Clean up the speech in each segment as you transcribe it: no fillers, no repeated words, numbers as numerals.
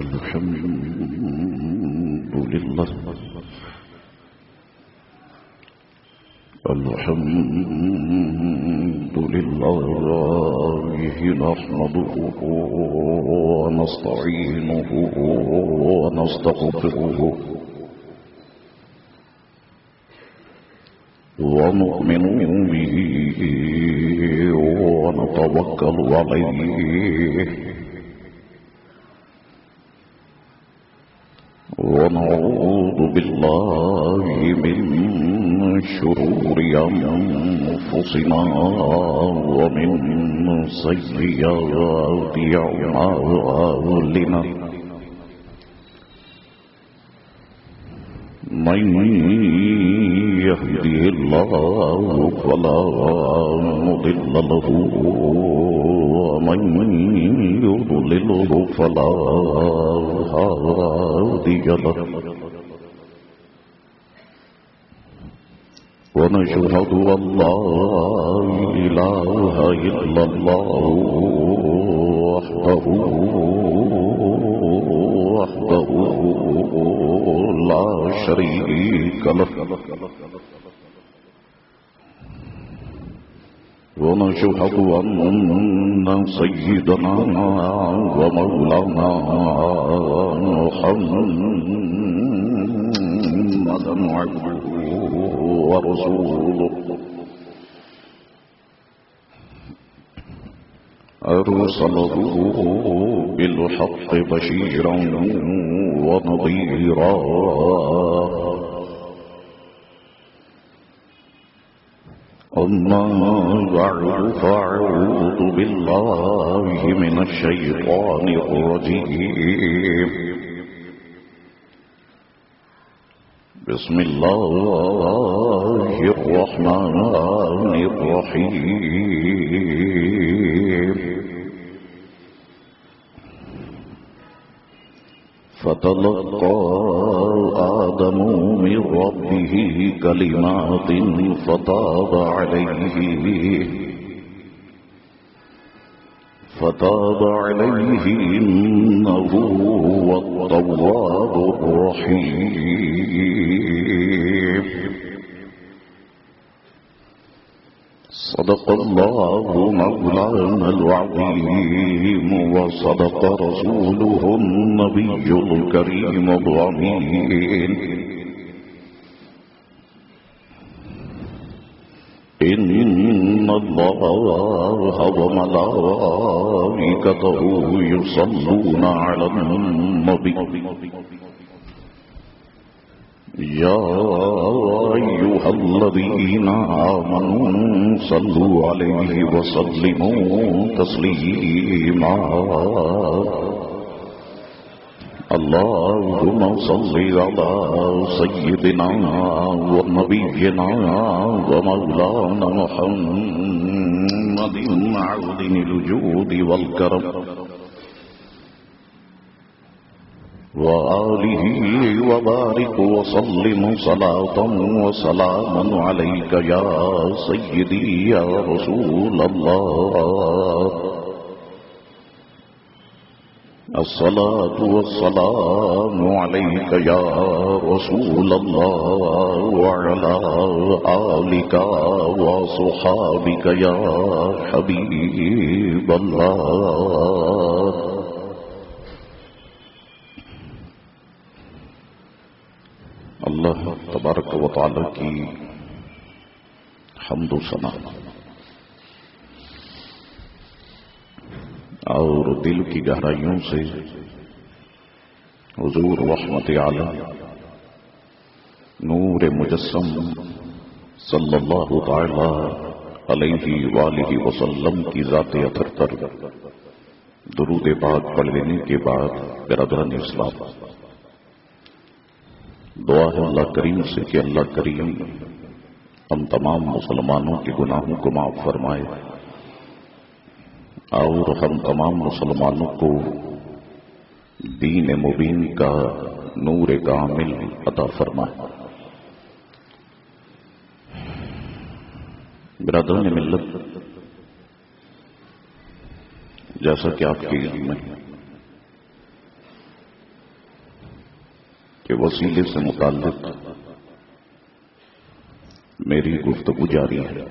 الحمد لله نحمده ونستعينه ونستغفره ونؤمن به ونتوكل عليه ونعوذ بالله من شرور أنفسنا ومن سيئات أعمالنا من يهده الله فلا مضل له ومن يضلله فلا هادي له ونشهد أن لا إله إلا الله وحده لا شريك له ونشهد أن سيدنا ومولانا محمدا عبده ورسوله أرسله بالحق بشيرا ونذيرا أما بعد فأعوذ بالله من الشيطان الرجيم بسم الله الرحمن الرحيم فتلقى آدم من ربه كلمات فتاب عليه إنه هو التواب الرحيم صدق الله مولانا العظيم وصدق رسوله النبي الكريم الأمين إن الله وملائكته يصلون على النبي يا أيها الذين آمنوا صلوا عليه وسلموا تسليما اللهم صل على سيدنا ونبينا ومولانا محمد معدن الجود والكرم وآله وبارك وسلم صلاة وسلاما عليك يا سيدي يا رسول الله الصلاة والسلام عليك يا رسول الله وعلى آلك وصحابك يا حبيب الله اللہ تبارک و تعالی کی حمد و ثنا اور دل کی گہرائیوں سے حضور رحمت عالم نور مجسم صلی اللہ تعالی علیہ وآلہ وسلم کی ذات اطہر پر درود پاک پڑھ لینے کے بعد برادران اسلام، دعا ہے اللہ کریم سے کہ اللہ کریم ہم تمام مسلمانوں کے گناہوں کو معاف فرمائے اور ہم تمام مسلمانوں کو دین مبین کا نور کامل عطا فرمائے۔ برادران ملت، جیسا کہ آپ کے علم میں کے وسیلے سے متعلق میری گفتگو جاری ہے۔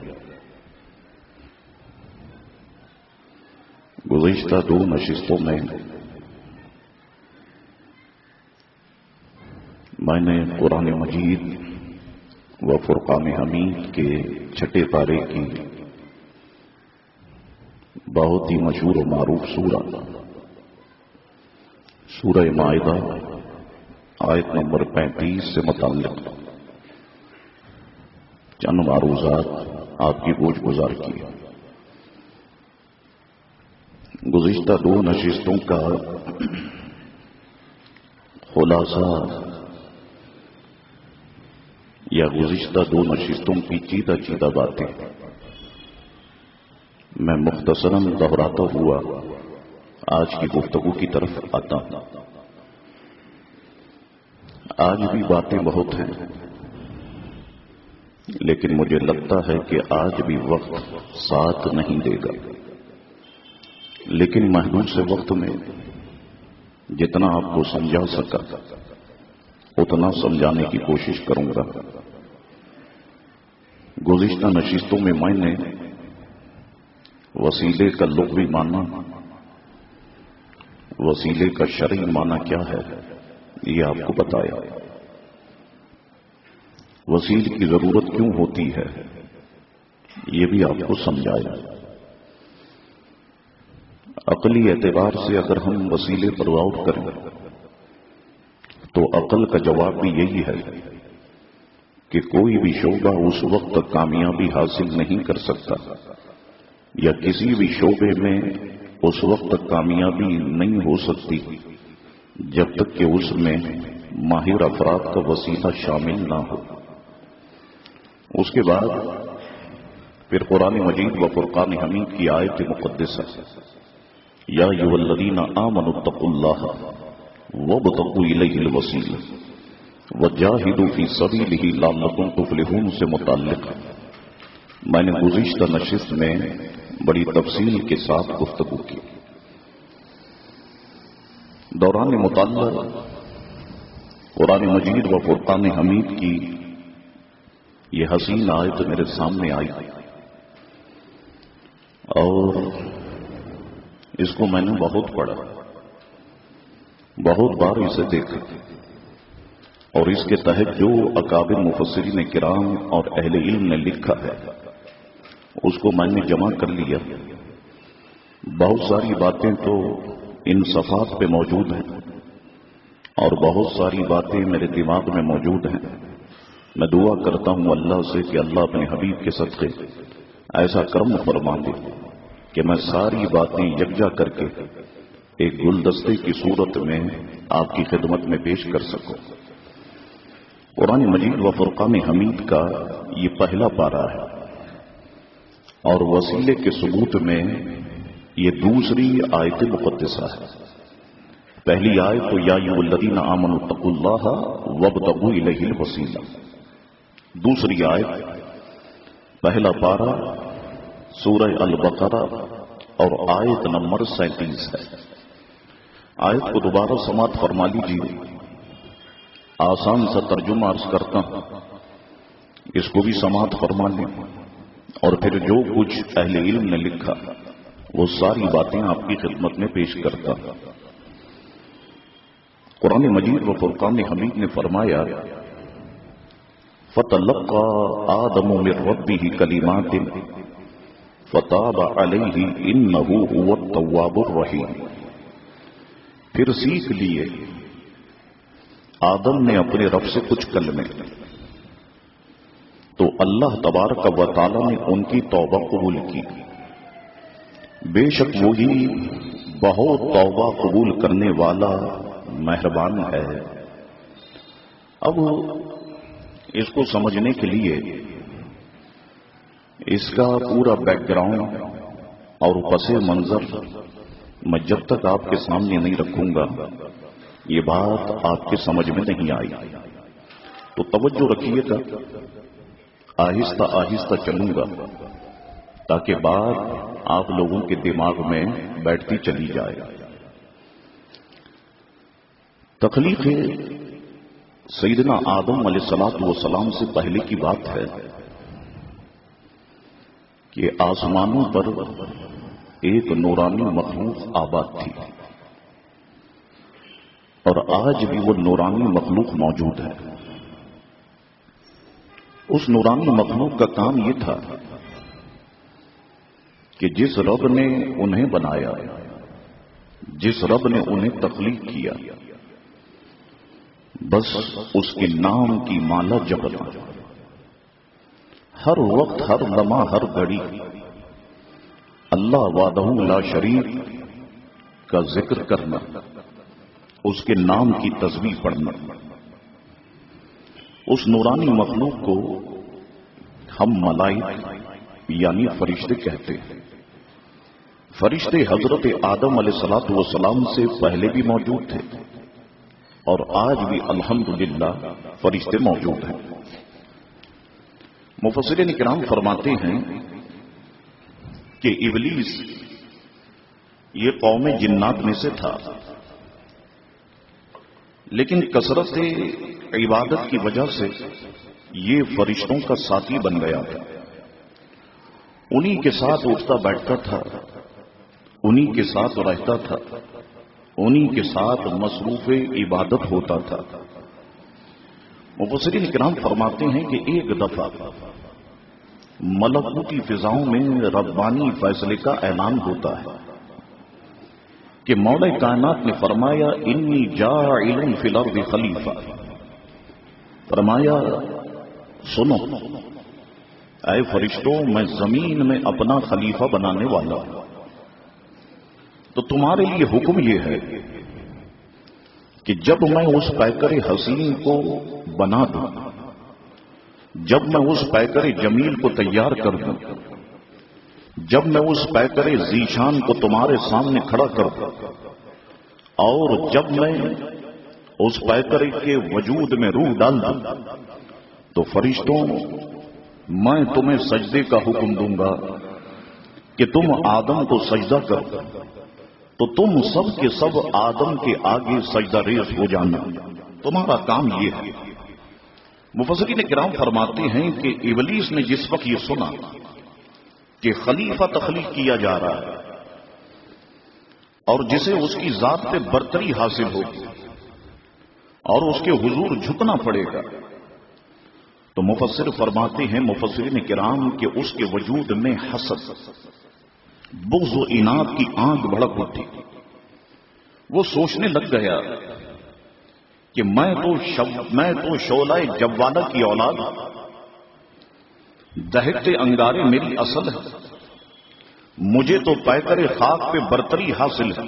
گزشتہ 2 نشستوں میں میں نے قرآن مجید و فرقان حمید کے 6 پارے کی بہت ہی مشہور و معروف سورہ مائدہ آیت نمبر 35 سے متعلق چند معروضات آپ کی گوش گزار کی۔ گزشتہ 2 نشستوں کا خلاصہ یا گزشتہ 2 نشستوں کی چیدہ باتیں میں مختصراً دہراتا ہوا آج کی گفتگو کی طرف آتا ہوں۔ آج بھی باتیں بہت ہیں، لیکن مجھے لگتا ہے کہ آج بھی وقت ساتھ نہیں دے گا، لیکن محدود سے وقت میں جتنا آپ کو سمجھا سکا اتنا سمجھانے کی کوشش کروں گا۔ گزشتہ نشستوں میں نے وسیلے کا لغوی معنی، وسیلے کا شرعی معنی کیا ہے یہ آپ کو بتایا، وسیلے کی ضرورت کیوں ہوتی ہے یہ بھی آپ کو سمجھایا۔ عقلی اعتبار سے اگر ہم وسیلے پر غور کریں تو عقل کا جواب بھی یہی ہے کہ کوئی بھی شعبہ اس وقت تک کامیابی حاصل نہیں کر سکتا یا کسی بھی شعبے میں اس وقت تک کامیابی نہیں ہو سکتی جب تک کہ اس میں ماہر افراد کا وسیلہ شامل نہ ہو۔ اس کے بعد پھر قرآن مجید و فرقان حمید کی آیت مقدسہ یا ایھا الذین آمنوا اتقوا اللہ وابتغوا الیہ الوسیلہ وجاہدوا فی سبیلہ لعلکم تفلحون سے متعلق میں نے گزشتہ نشست میں بڑی تفصیل کے ساتھ گفتگو کی۔ دوران مطالعہ قرآن مجید و فرقان حمید کی یہ حسین آیت میرے سامنے آئی اور اس کو میں نے بہت پڑھا، بہت بار اسے دیکھا، اور اس کے تحت جو اکابر مفسرین کرام اور اہل علم نے لکھا ہے اس کو میں نے جمع کر لیا۔ بہت ساری باتیں تو ان صفحات پہ موجود ہیں اور بہت ساری باتیں میرے دماغ میں موجود ہیں۔ میں دعا کرتا ہوں اللہ سے کہ اللہ اپنے حبیب کے صدقے ایسا کرم فرما دے کہ میں ساری باتیں یکجا کر کے ایک گلدستے کی صورت میں آپ کی خدمت میں پیش کر سکوں۔ قرآن مجید و فرقان حمید کا یہ پہلا پارہ ہے اور وسیلے کے ثبوت میں یہ دوسری آیت مقدسہ ہے۔ پہلی آیت تو یا ایھا الذین آمنوا اتقوا اللہ وابتغوا الیہ الوسیلہ، دوسری آیت پہلا پارہ سورہ البقرہ اور آیت نمبر 37 ہے۔ آیت کو دوبارہ سماعت فرما لیجیے، آسان سا ترجمہ عرض کرتا ہوں، اس کو بھی سماعت فرما لیں اور پھر جو کچھ اہل علم نے لکھا وہ ساری باتیں آپ کی خدمت میں پیش کرتا ہوں۔ قرآن مجید و فرقان حمید نے فرمایا فَتَلَقَّى آدَمُ مِن رَّبِّهِ كَلِمَاتٍ فَتَابَ عَلَيْهِ إِنَّهُ هُوَ التَّوَّابُ الرَّحِيمُ۔ پھر سیکھ لیے آدم نے اپنے رب سے کچھ کلمے، تو اللہ تبارک و تعالی نے ان کی توبہ قبول کی، بے شک وہی بہت توبہ قبول کرنے والا مہربان ہے۔ اب اس کو سمجھنے کے لیے اس کا پورا بیک گراؤنڈ اور پس منظر میں جب تک آپ کے سامنے نہیں رکھوں گا یہ بات آپ کے سمجھ میں نہیں آئی، تو توجہ رکھیے گا، آہستہ آہستہ چلوں گا تاکہ بات آپ لوگوں کے دماغ میں بیٹھتی چلی جائے۔ تخلیق، قرآن مجید و فرقان حمید کی یہ حسین آیت میرے سامنے آئی اور اس کے تحت جو اکابر مفسرین کرام اور اہل علم نے لکھا ہے اس کو میں نے جمع کر لیا۔ بہت ساری باتیں تو ان صفحات پہ موجود ہیں اور بہت ساری باتیں میرے دماغ میں بیٹھتی چلی جائے۔ سیدنا آدم علیہ الصلوۃ والسلام سے پہلے کی بات ہے کہ آسمانوں پر ایک نورانی مخلوق آباد تھی، اور آج بھی وہ نورانی مخلوق موجود ہے۔ اس نورانی مخلوق کا کام یہ تھا کہ جس رب نے انہیں بنایا، جس رب نے انہیں تخلیق کیا، بس اس کے نام کی مالا جپنا، ہر وقت، ہر لمحہ، ہر گھڑی اللہ وحدہ لا شریک کا ذکر کرنا، اس کے نام کی تسبیح پڑھنا۔ اس نورانی مخلوق کو ہم ملائک یعنی فرشتے کہتے ہیں۔ فرشتے حضرت آدم علیہ الصلوۃ والسلام سے پہلے بھی موجود تھے، اور آج بھی الحمدللہ فرشتے موجود ہیں۔ مفسرین کرام فرماتے ہیں کہ ابلیس یہ قوم جنات میں سے تھا، لیکن کثرت عبادت کی وجہ سے یہ فرشتوں کا ساتھی بن گیا تھا۔ انہی کے ساتھ اٹھتا بیٹھتا تھا، انہی کے ساتھ رہتا تھا، انہی کے ساتھ مصروف عبادت ہوتا تھا۔ مفسرین کرام فرماتے ہیں کہ ایک دفعہ ملکوتی فضاؤں میں ربانی فیصلے کا اعلان ہوتا ہے کہ مولا کائنات نے فرمایا انی جاعل فی الارض خلیفہ، فرمایا سنو اے فرشتوں، میں زمین میں اپنا خلیفہ بنانے والا ہوں، تو تمہارے لیے حکم یہ ہے کہ جب میں اس پیکر حسین کو بنا دوں، جب میں اس پیکر جمیل کو تیار کر دوں، جب میں اس پیکر ذیشان کو تمہارے سامنے کھڑا کر دوں، اور جب میں اس پیکر کے وجود میں روح ڈال دوں، تو فرشتوں میں تمہیں سجدے کا حکم دوں گا کہ تم آدم کو سجدہ کرو، تو تم سب کے سب آدم کے آگے سجدہ ریز ہو جانا، تمہارا کام یہ ہے۔ مفسرین کرام فرماتے ہیں کہ ابلیس نے جس وقت یہ سنا کہ خلیفہ تخلیق کیا جا رہا ہے اور جسے اس کی ذات پہ برتری حاصل ہوگی اور اس کے حضور جھکنا پڑے گا، تو مفسر فرماتے ہیں مفسرین کرام کہ اس کے وجود میں حسد، بغض و اناد کی آگ بھڑک اٹھی۔ وہ سوچنے لگ گیا کہ میں تو شعلہ جوالہ کی اولاد، دہتے انگارے میری اصل ہے، مجھے تو پیکر خاک پہ برتری حاصل ہے،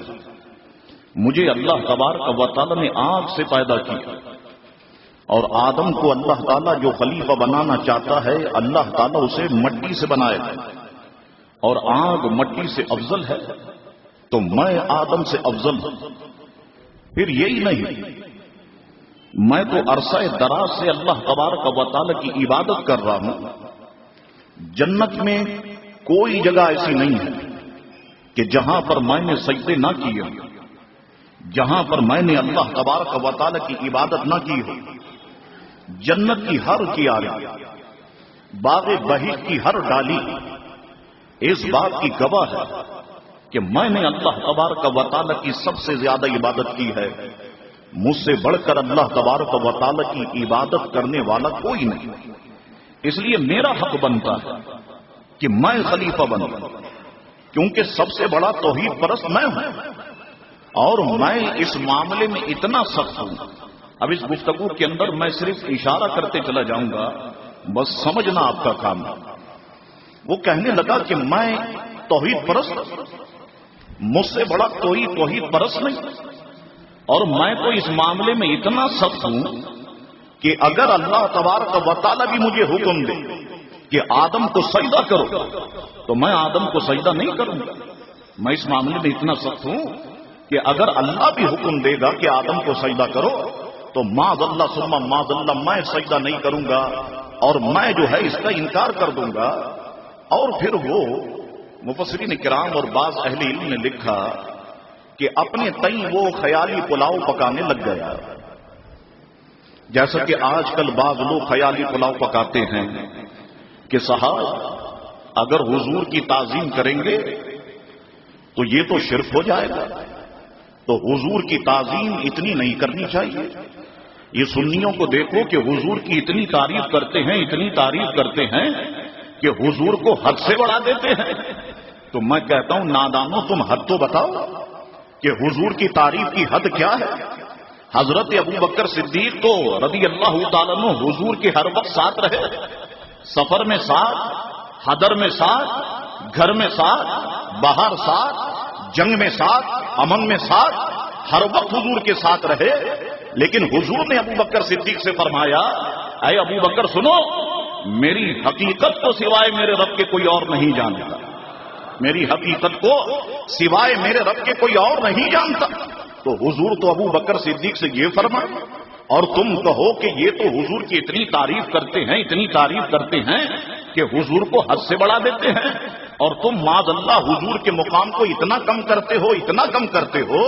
مجھے اللہ تبارک و تعالی نے آگ سے پیدا کیا، اور آدم کو اللہ تعالیٰ جو خلیفہ بنانا چاہتا ہے اللہ تعالیٰ اسے مٹی سے بنائے گا، اور آگ مٹی سے افضل ہے، تو میں آدم سے افضل ہوں۔ پھر یہی نہیں، میں تو عرصہ دراز سے اللہ تبارک و تعالی کی عبادت کر رہا ہوں، جنت میں کوئی جگہ ایسی نہیں ہے کہ جہاں پر میں نے سجدے نہ کیے، جہاں پر میں نے اللہ تبارک و تعالی کی عبادت نہ کی ہو۔ جنت کی ہر کیاری، باغ بہیج کی ہر ڈالی اس بات کی گواہ ہے کہ میں نے اللہ تبارک و تعالی کی سب سے زیادہ عبادت کی ہے، مجھ سے بڑھ کر اللہ تبارک و تعالی کی عبادت کرنے والا کوئی نہیں، اس لیے میرا حق بنتا ہے کہ میں خلیفہ بنوں، کیونکہ سب سے بڑا توحید پرست میں ہوں، اور میں اس معاملے میں اتنا سخت ہوں۔ اب اس گفتگو کے اندر میں صرف اشارہ کرتے چلا جاؤں گا، بس سمجھنا آپ کا کام ہے۔ وہ کہنے لگا کہ میں توحید پرست، مجھ سے بڑا کوئی توحید پرست نہیں، اور میں تو اس معاملے میں اتنا سخت ہوں کہ اگر اللہ تبارک و تعالی بھی مجھے حکم دے کہ آدم کو سجدہ کرو، تو میں آدم کو سجدہ نہیں کروں گا۔ میں اس معاملے میں اتنا سخت ہوں کہ اگر اللہ بھی حکم دے گا کہ آدم کو سجدہ کرو، تو معاذ اللہ ثم معاذ اللہ میں سجدہ نہیں کروں گا، اور میں جو ہے اس کا انکار کر دوں گا۔ اور پھر وہ مفسرین کرام اور بعض اہل علم نے لکھا کہ اپنے تئیں وہ خیالی پلاؤ پکانے لگ گیا، جیسا کہ آج کل بعض لوگ خیالی پلاؤ پکاتے ہیں کہ صاحب اگر حضور کی تعظیم کریں گے تو یہ تو شرک ہو جائے گا، تو حضور کی تعظیم اتنی نہیں کرنی چاہیے۔ یہ سنیوں کو دیکھو کہ حضور کی اتنی تعریف کرتے ہیں، اتنی تعریف کرتے ہیں کہ حضور کو حد سے بڑھا دیتے ہیں۔ تو میں کہتا ہوں نادانو، تم حد تو بتاؤ کہ حضور کی تعریف کی حد کیا ہے؟ حضرت ابو بکر صدیق تو رضی اللہ تعالیٰ عنہ حضور کے ہر وقت ساتھ رہے، سفر میں ساتھ، حضر میں ساتھ، گھر میں ساتھ، باہر ساتھ، جنگ میں ساتھ، امن میں ساتھ، ہر وقت حضور کے ساتھ رہے۔ لیکن حضور نے ابو بکر صدیق سے فرمایا، اے ابو بکر سنو، میری حقیقت کو سوائے میرے رب کے کوئی اور نہیں جانتا، میری حقیقت کو سوائے میرے رب کے کوئی اور نہیں جانتا۔ تو حضور تو ابو بکر صدیق سے یہ فرمائے، اور تم کہو کہ یہ تو حضور کی اتنی تعریف کرتے ہیں، اتنی تعریف کرتے ہیں کہ حضور کو حد سے بڑھا دیتے ہیں، اور تم معاذ اللہ حضور کے مقام کو اتنا کم کرتے ہو، اتنا کم کرتے ہو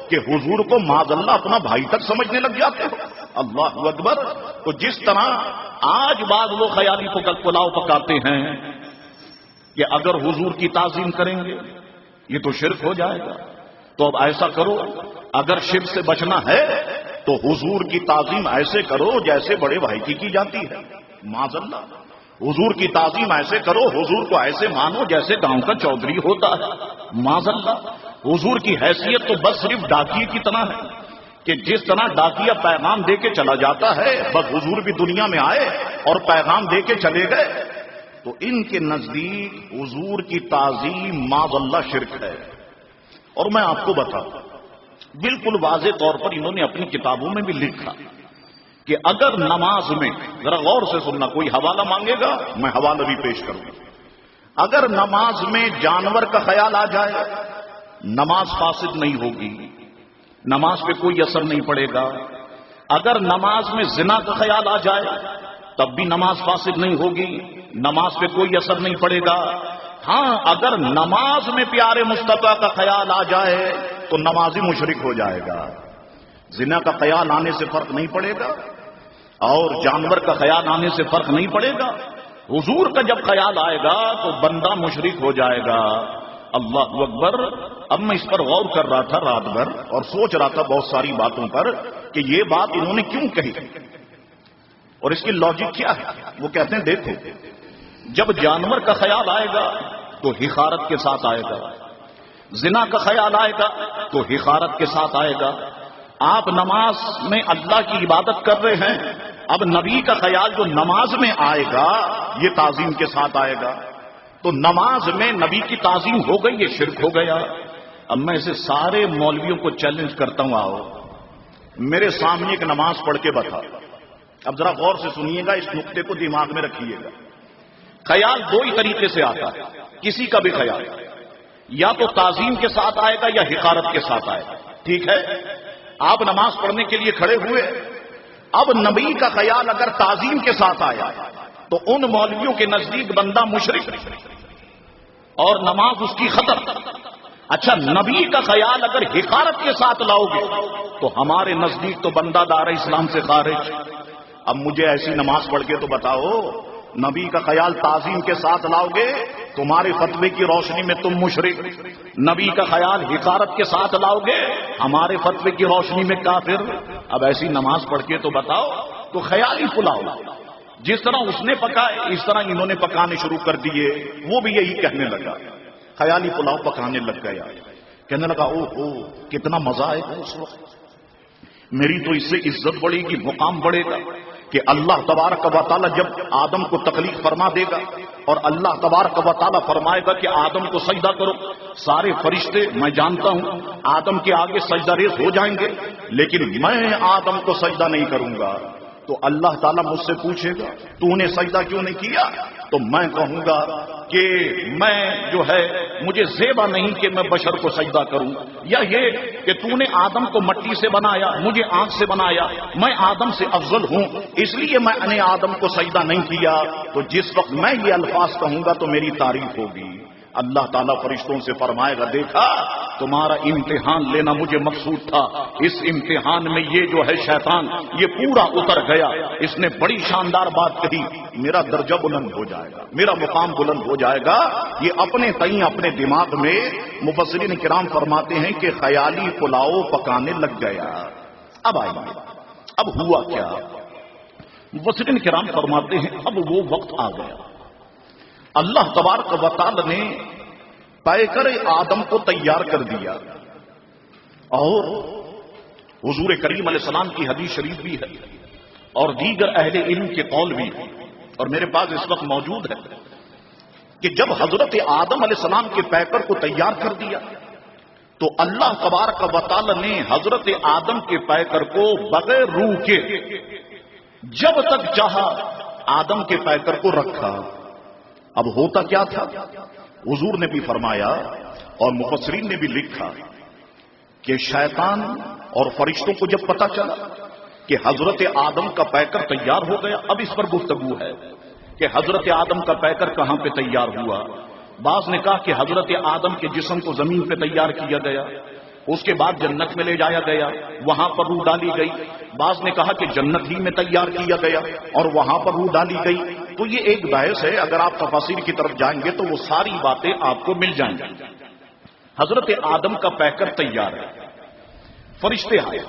کہ حضور کو معاذ اللہ اپنا بھائی تک سمجھنے لگ جاتے ہو۔ اللہ اکبر۔ تو جس طرح آج بعض لوگ خیالی پلاؤ پکاتے ہیں کہ اگر حضور کی تعظیم کریں گے یہ تو شرک ہو جائے گا، تو اب ایسا کرو، اگر شرک سے بچنا ہے تو حضور کی تعظیم ایسے کرو جیسے بڑے بھائی کی جاتی ہے۔ معاذ اللہ، حضور کی تعظیم ایسے کرو، حضور کو ایسے مانو جیسے گاؤں کا چودھری ہوتا ہے۔ معاذ اللہ، حضور کی حیثیت تو بس صرف ڈاکیے کی طرح ہے کہ جس طرح ڈاکیا پیغام دے کے چلا جاتا ہے، بس حضور بھی دنیا میں آئے اور پیغام دے کے چلے گئے۔ تو ان کے نزدیک حضور کی تعظیم معاذ اللہ شرک ہے۔ اور میں آپ کو بتاؤں، بالکل واضح طور پر انہوں نے اپنی کتابوں میں بھی لکھا کہ اگر نماز میں، ذرا غور سے سننا، کوئی حوالہ مانگے گا میں حوالہ بھی پیش کروں گا، اگر نماز میں جانور کا خیال آ جائے نماز فاسد نہیں ہوگی، نماز پہ کوئی اثر نہیں پڑے گا۔ اگر نماز میں زنا کا خیال آ جائے تب بھی نماز فاسد نہیں ہوگی، نماز پہ کوئی اثر نہیں پڑے گا۔ ہاں، اگر نماز میں پیارے مصطفیٰ کا خیال آ جائے تو نمازی مشرک ہو جائے گا۔ زنا کا خیال آنے سے فرق نہیں پڑے گا اور جانور کا خیال آنے سے فرق نہیں پڑے گا، حضور کا جب خیال آئے گا تو بندہ مشرک ہو جائے گا۔ اللہ اکبر۔ اب میں اس پر غور کر رہا تھا رات بھر اور سوچ رہا تھا بہت ساری باتوں پر کہ یہ بات انہوں نے کیوں کہی اور اس کی لاجک کیا ہے۔ وہ کہتے ہیں دیکھو، جب جانور کا خیال آئے گا تو حقارت کے ساتھ آئے گا، زنا کا خیال آئے گا تو حقارت کے ساتھ آئے گا۔ آپ نماز میں اللہ کی عبادت کر رہے ہیں، اب نبی کا خیال جو نماز میں آئے گا یہ تعظیم کے ساتھ آئے گا، تو نماز میں نبی کی تعظیم ہو گئی، یہ شرک ہو گیا۔ اب میں اسے سارے مولویوں کو چیلنج کرتا ہوں، آؤ میرے سامنے ایک نماز پڑھ کے بتا۔ اب ذرا غور سے سنیے گا، اس نقطے کو دماغ میں رکھیے گا۔ خیال دو ہی طریقے سے آتا ہے، کسی کا بھی خیال یا تو تعظیم کے ساتھ آئے گا یا حقارت کے ساتھ آئے گا، ٹھیک ہے؟ آپ نماز پڑھنے کے لیے کھڑے ہوئے، اب نبی کا خیال اگر تعظیم کے ساتھ آیا تو ان مولویوں کے نزدیک بندہ مشرک اور نماز اس کی ختم۔ اچھا، نبی کا خیال اگر حقارت کے ساتھ لاؤ گے تو ہمارے نزدیک تو بندہ دار اسلام سے خارج۔ اب مجھے ایسی نماز پڑھ کے تو بتاؤ، نبی کا خیال تعظیم کے ساتھ لاؤ گے تمہارے فتوے کی روشنی میں تم مشرک، نبی کا خیال حقارت کے ساتھ لاؤ گے ہمارے فتوے کی روشنی میں کافر۔ اب ایسی نماز پڑھ کے تو بتاؤ۔ تو خیالی پلاؤ جس طرح اس نے پکائے اس طرح انہوں نے پکانے شروع کر دیے۔ وہ بھی یہی کہنے لگا، خیالی پلاؤ پکانے لگ گیا، کہنے لگا او ہو کتنا مزہ آئے گا اس وقت، میری تو اس سے عزت بڑھے گی، مقام بڑھے گا کہ اللہ تبارک و تعالیٰ جب آدم کو تخلیق فرما دے گا اور اللہ تبارک و تعالیٰ فرمائے گا کہ آدم کو سجدہ کرو، سارے فرشتے میں جانتا ہوں آدم کے آگے سجدہ ریز ہو جائیں گے، لیکن میں آدم کو سجدہ نہیں کروں گا۔ تو اللہ تعالیٰ مجھ سے پوچھے گا تو نے سجدہ کیوں نہیں کیا؟ تو میں کہوں گا کہ میں جو ہے مجھے زیبا نہیں کہ میں بشر کو سجدہ کروں، یا یہ کہ تو نے آدم کو مٹی سے بنایا، مجھے آنکھ سے بنایا، میں آدم سے افضل ہوں اس لیے میں نے آدم کو سجدہ نہیں کیا۔ تو جس وقت میں یہ الفاظ کہوں گا تو میری تعریف ہوگی۔ اللہ تعالیٰ فرشتوں سے فرمائے گا دیکھا تمہارا امتحان لینا مجھے مقصود تھا. اس امتحان میں یہ جو ہے شیطان یہ پورا اتر گیا. اس نے بڑی شاندار بات کہی, میرا درجہ بلند ہو جائے گا, میرا مقام بلند ہو جائے گا. یہ اپنے تئیں اپنے دماغ میں مفسرین کرام فرماتے ہیں کہ خیالی پلاؤ پکانے لگ گیا. اب آئیے, اب ہوا کیا؟ مفسرین کرام فرماتے ہیں اب وہ وقت آ گیا. اللہ تبارک و تعالی نے پیکر آدم کو تیار کر دیا, اور حضور کریم علیہ السلام کی حدیث شریف بھی ہے اور دیگر اہل علم کے قول بھی ہے, اور میرے پاس اس وقت موجود ہے کہ جب حضرت آدم علیہ السلام کے پیکر کو تیار کر دیا تو اللہ تبارک و تعالی نے حضرت آدم کے پیکر کو بغیر روح کے جب تک چاہا آدم کے پیکر کو رکھا. اب ہوتا کیا تھا؟ حضور نے بھی فرمایا اور مفسرین نے بھی لکھا کہ شیطان اور فرشتوں کو جب پتا چلا کہ حضرت آدم کا پیکر تیار ہو گیا, اب اس پر گفتگو ہے کہ حضرت آدم کا پیکر کہاں پہ تیار ہوا. بعض نے کہا کہ حضرت آدم کے جسم کو زمین پہ تیار کیا گیا, اس کے بعد جنت میں لے جایا گیا, وہاں پر روح ڈالی گئی. بعض نے کہا کہ جنت ہی میں تیار کیا گیا اور وہاں پر روح ڈالی گئی. تو یہ ایک بحث ہے, اگر آپ تفاسیر کی طرف جائیں گے تو وہ ساری باتیں آپ کو مل جائیں گی. حضرت آدم کا پیکر تیار ہے, فرشتے آئے.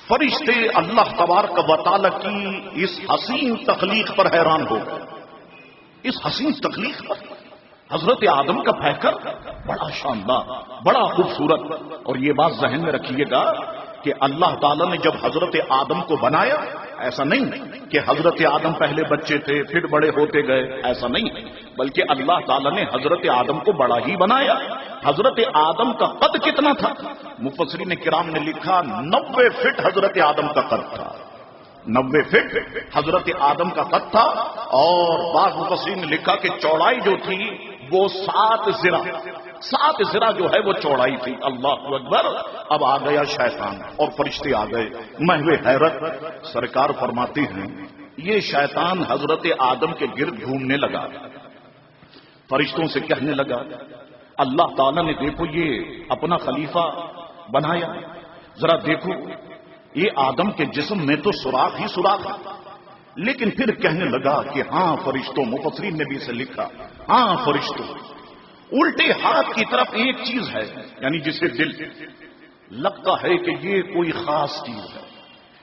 فرشتے اللہ تبارک و تعالی کی اس حسین تخلیق پر حیران ہو گئے. اس حسین تخلیق پر حضرت آدم کا پیکر بڑا شاندار, بڑا خوبصورت. اور یہ بات ذہن میں رکھیے گا کہ اللہ تعالیٰ نے جب حضرت آدم کو بنایا, ایسا نہیں کہ حضرت آدم پہلے بچے تھے پھر بڑے ہوتے گئے, ایسا نہیں, بلکہ اللہ تعالیٰ نے حضرت آدم کو بڑا ہی بنایا. حضرت آدم کا قد کتنا تھا؟ مفسرین کرام نے لکھا 90 فٹ حضرت آدم کا قد تھا. 90 فٹ حضرت آدم کا قد تھا. اور بعض مفسرین نے لکھا کہ چوڑائی جو تھی وہ 7 ذرا جو ہے وہ چوڑائی تھی. اللہ اکبر. اب آ گیا شیطان اور فرشتے آ گئے محو حیرت. سرکار فرماتے ہیں یہ شیطان حضرت آدم کے گرد گھومنے لگا, فرشتوں سے کہنے لگا اللہ تعالیٰ نے دیکھو یہ اپنا خلیفہ بنایا, ذرا دیکھو یہ آدم کے جسم میں تو سوراخ ہی سوراخ ہے. لیکن پھر کہنے لگا کہ ہاں فرشتوں, مفسرین نے بھی اسے لکھا, ہاں فرشتوں, الٹے ہاتھ کی طرف ایک چیز ہے, یعنی جسے دل لگتا ہے کہ یہ کوئی خاص چیز ہے,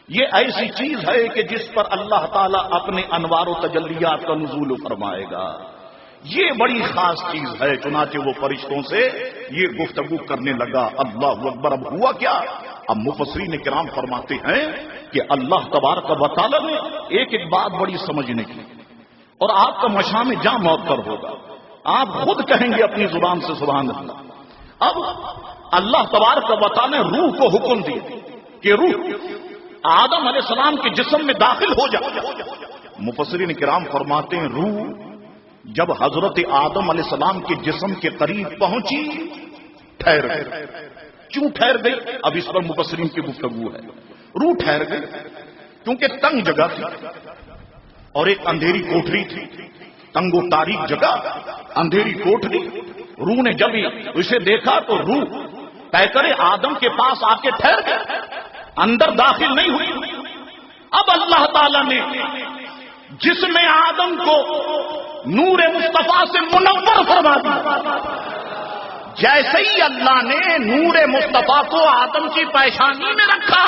یہ ایسی چیز ہے کہ جس پر اللہ تعالیٰ اپنے انوار و تجلیات کا نزول فرمائے گا, یہ بڑی خاص چیز ہے. چنانچہ وہ فرشتوں سے یہ گفتگو کرنے لگا. اللہ اکبر. اب ہوا کیا؟ اب مفسرین کرام فرماتے ہیں کہ اللہ تبارک و تعالی نے ایک ایک بات بڑی سمجھنے کی, اور آپ کا مشام جاں معطر ہوگا, آپ خود کہیں گے اپنی زبان سے سبحان اللہ. اب اللہ تبارک و تعالی نے روح کو حکم دیا کہ روح آدم علیہ السلام کے جسم میں داخل ہو جائے. مفسرین کرام فرماتے ہیں روح جب حضرت آدم علیہ السلام کے جسم کے قریب پہنچی ٹھہر گئی. کیوں ٹھہر گئی؟ اب اس پر مفسرین کی گفتگو ہے. روح ٹھہر گئی کیونکہ تنگ جگہ تھی اور ایک اندھیری کوٹری تھی, تنگ و تاریک جگہ, اندھیری کوٹری. روح نے جب اسے دیکھا تو روح پیکر آدم کے پاس آ کے ٹھہر گئے, اندر داخل نہیں ہوئی. اب اللہ تعالی نے جسم آدم کو نور مصطفیٰ سے منور فرما دیا. جیسے ہی اللہ نے نور مصطفیٰ کو آدم کی پیشانی میں رکھا,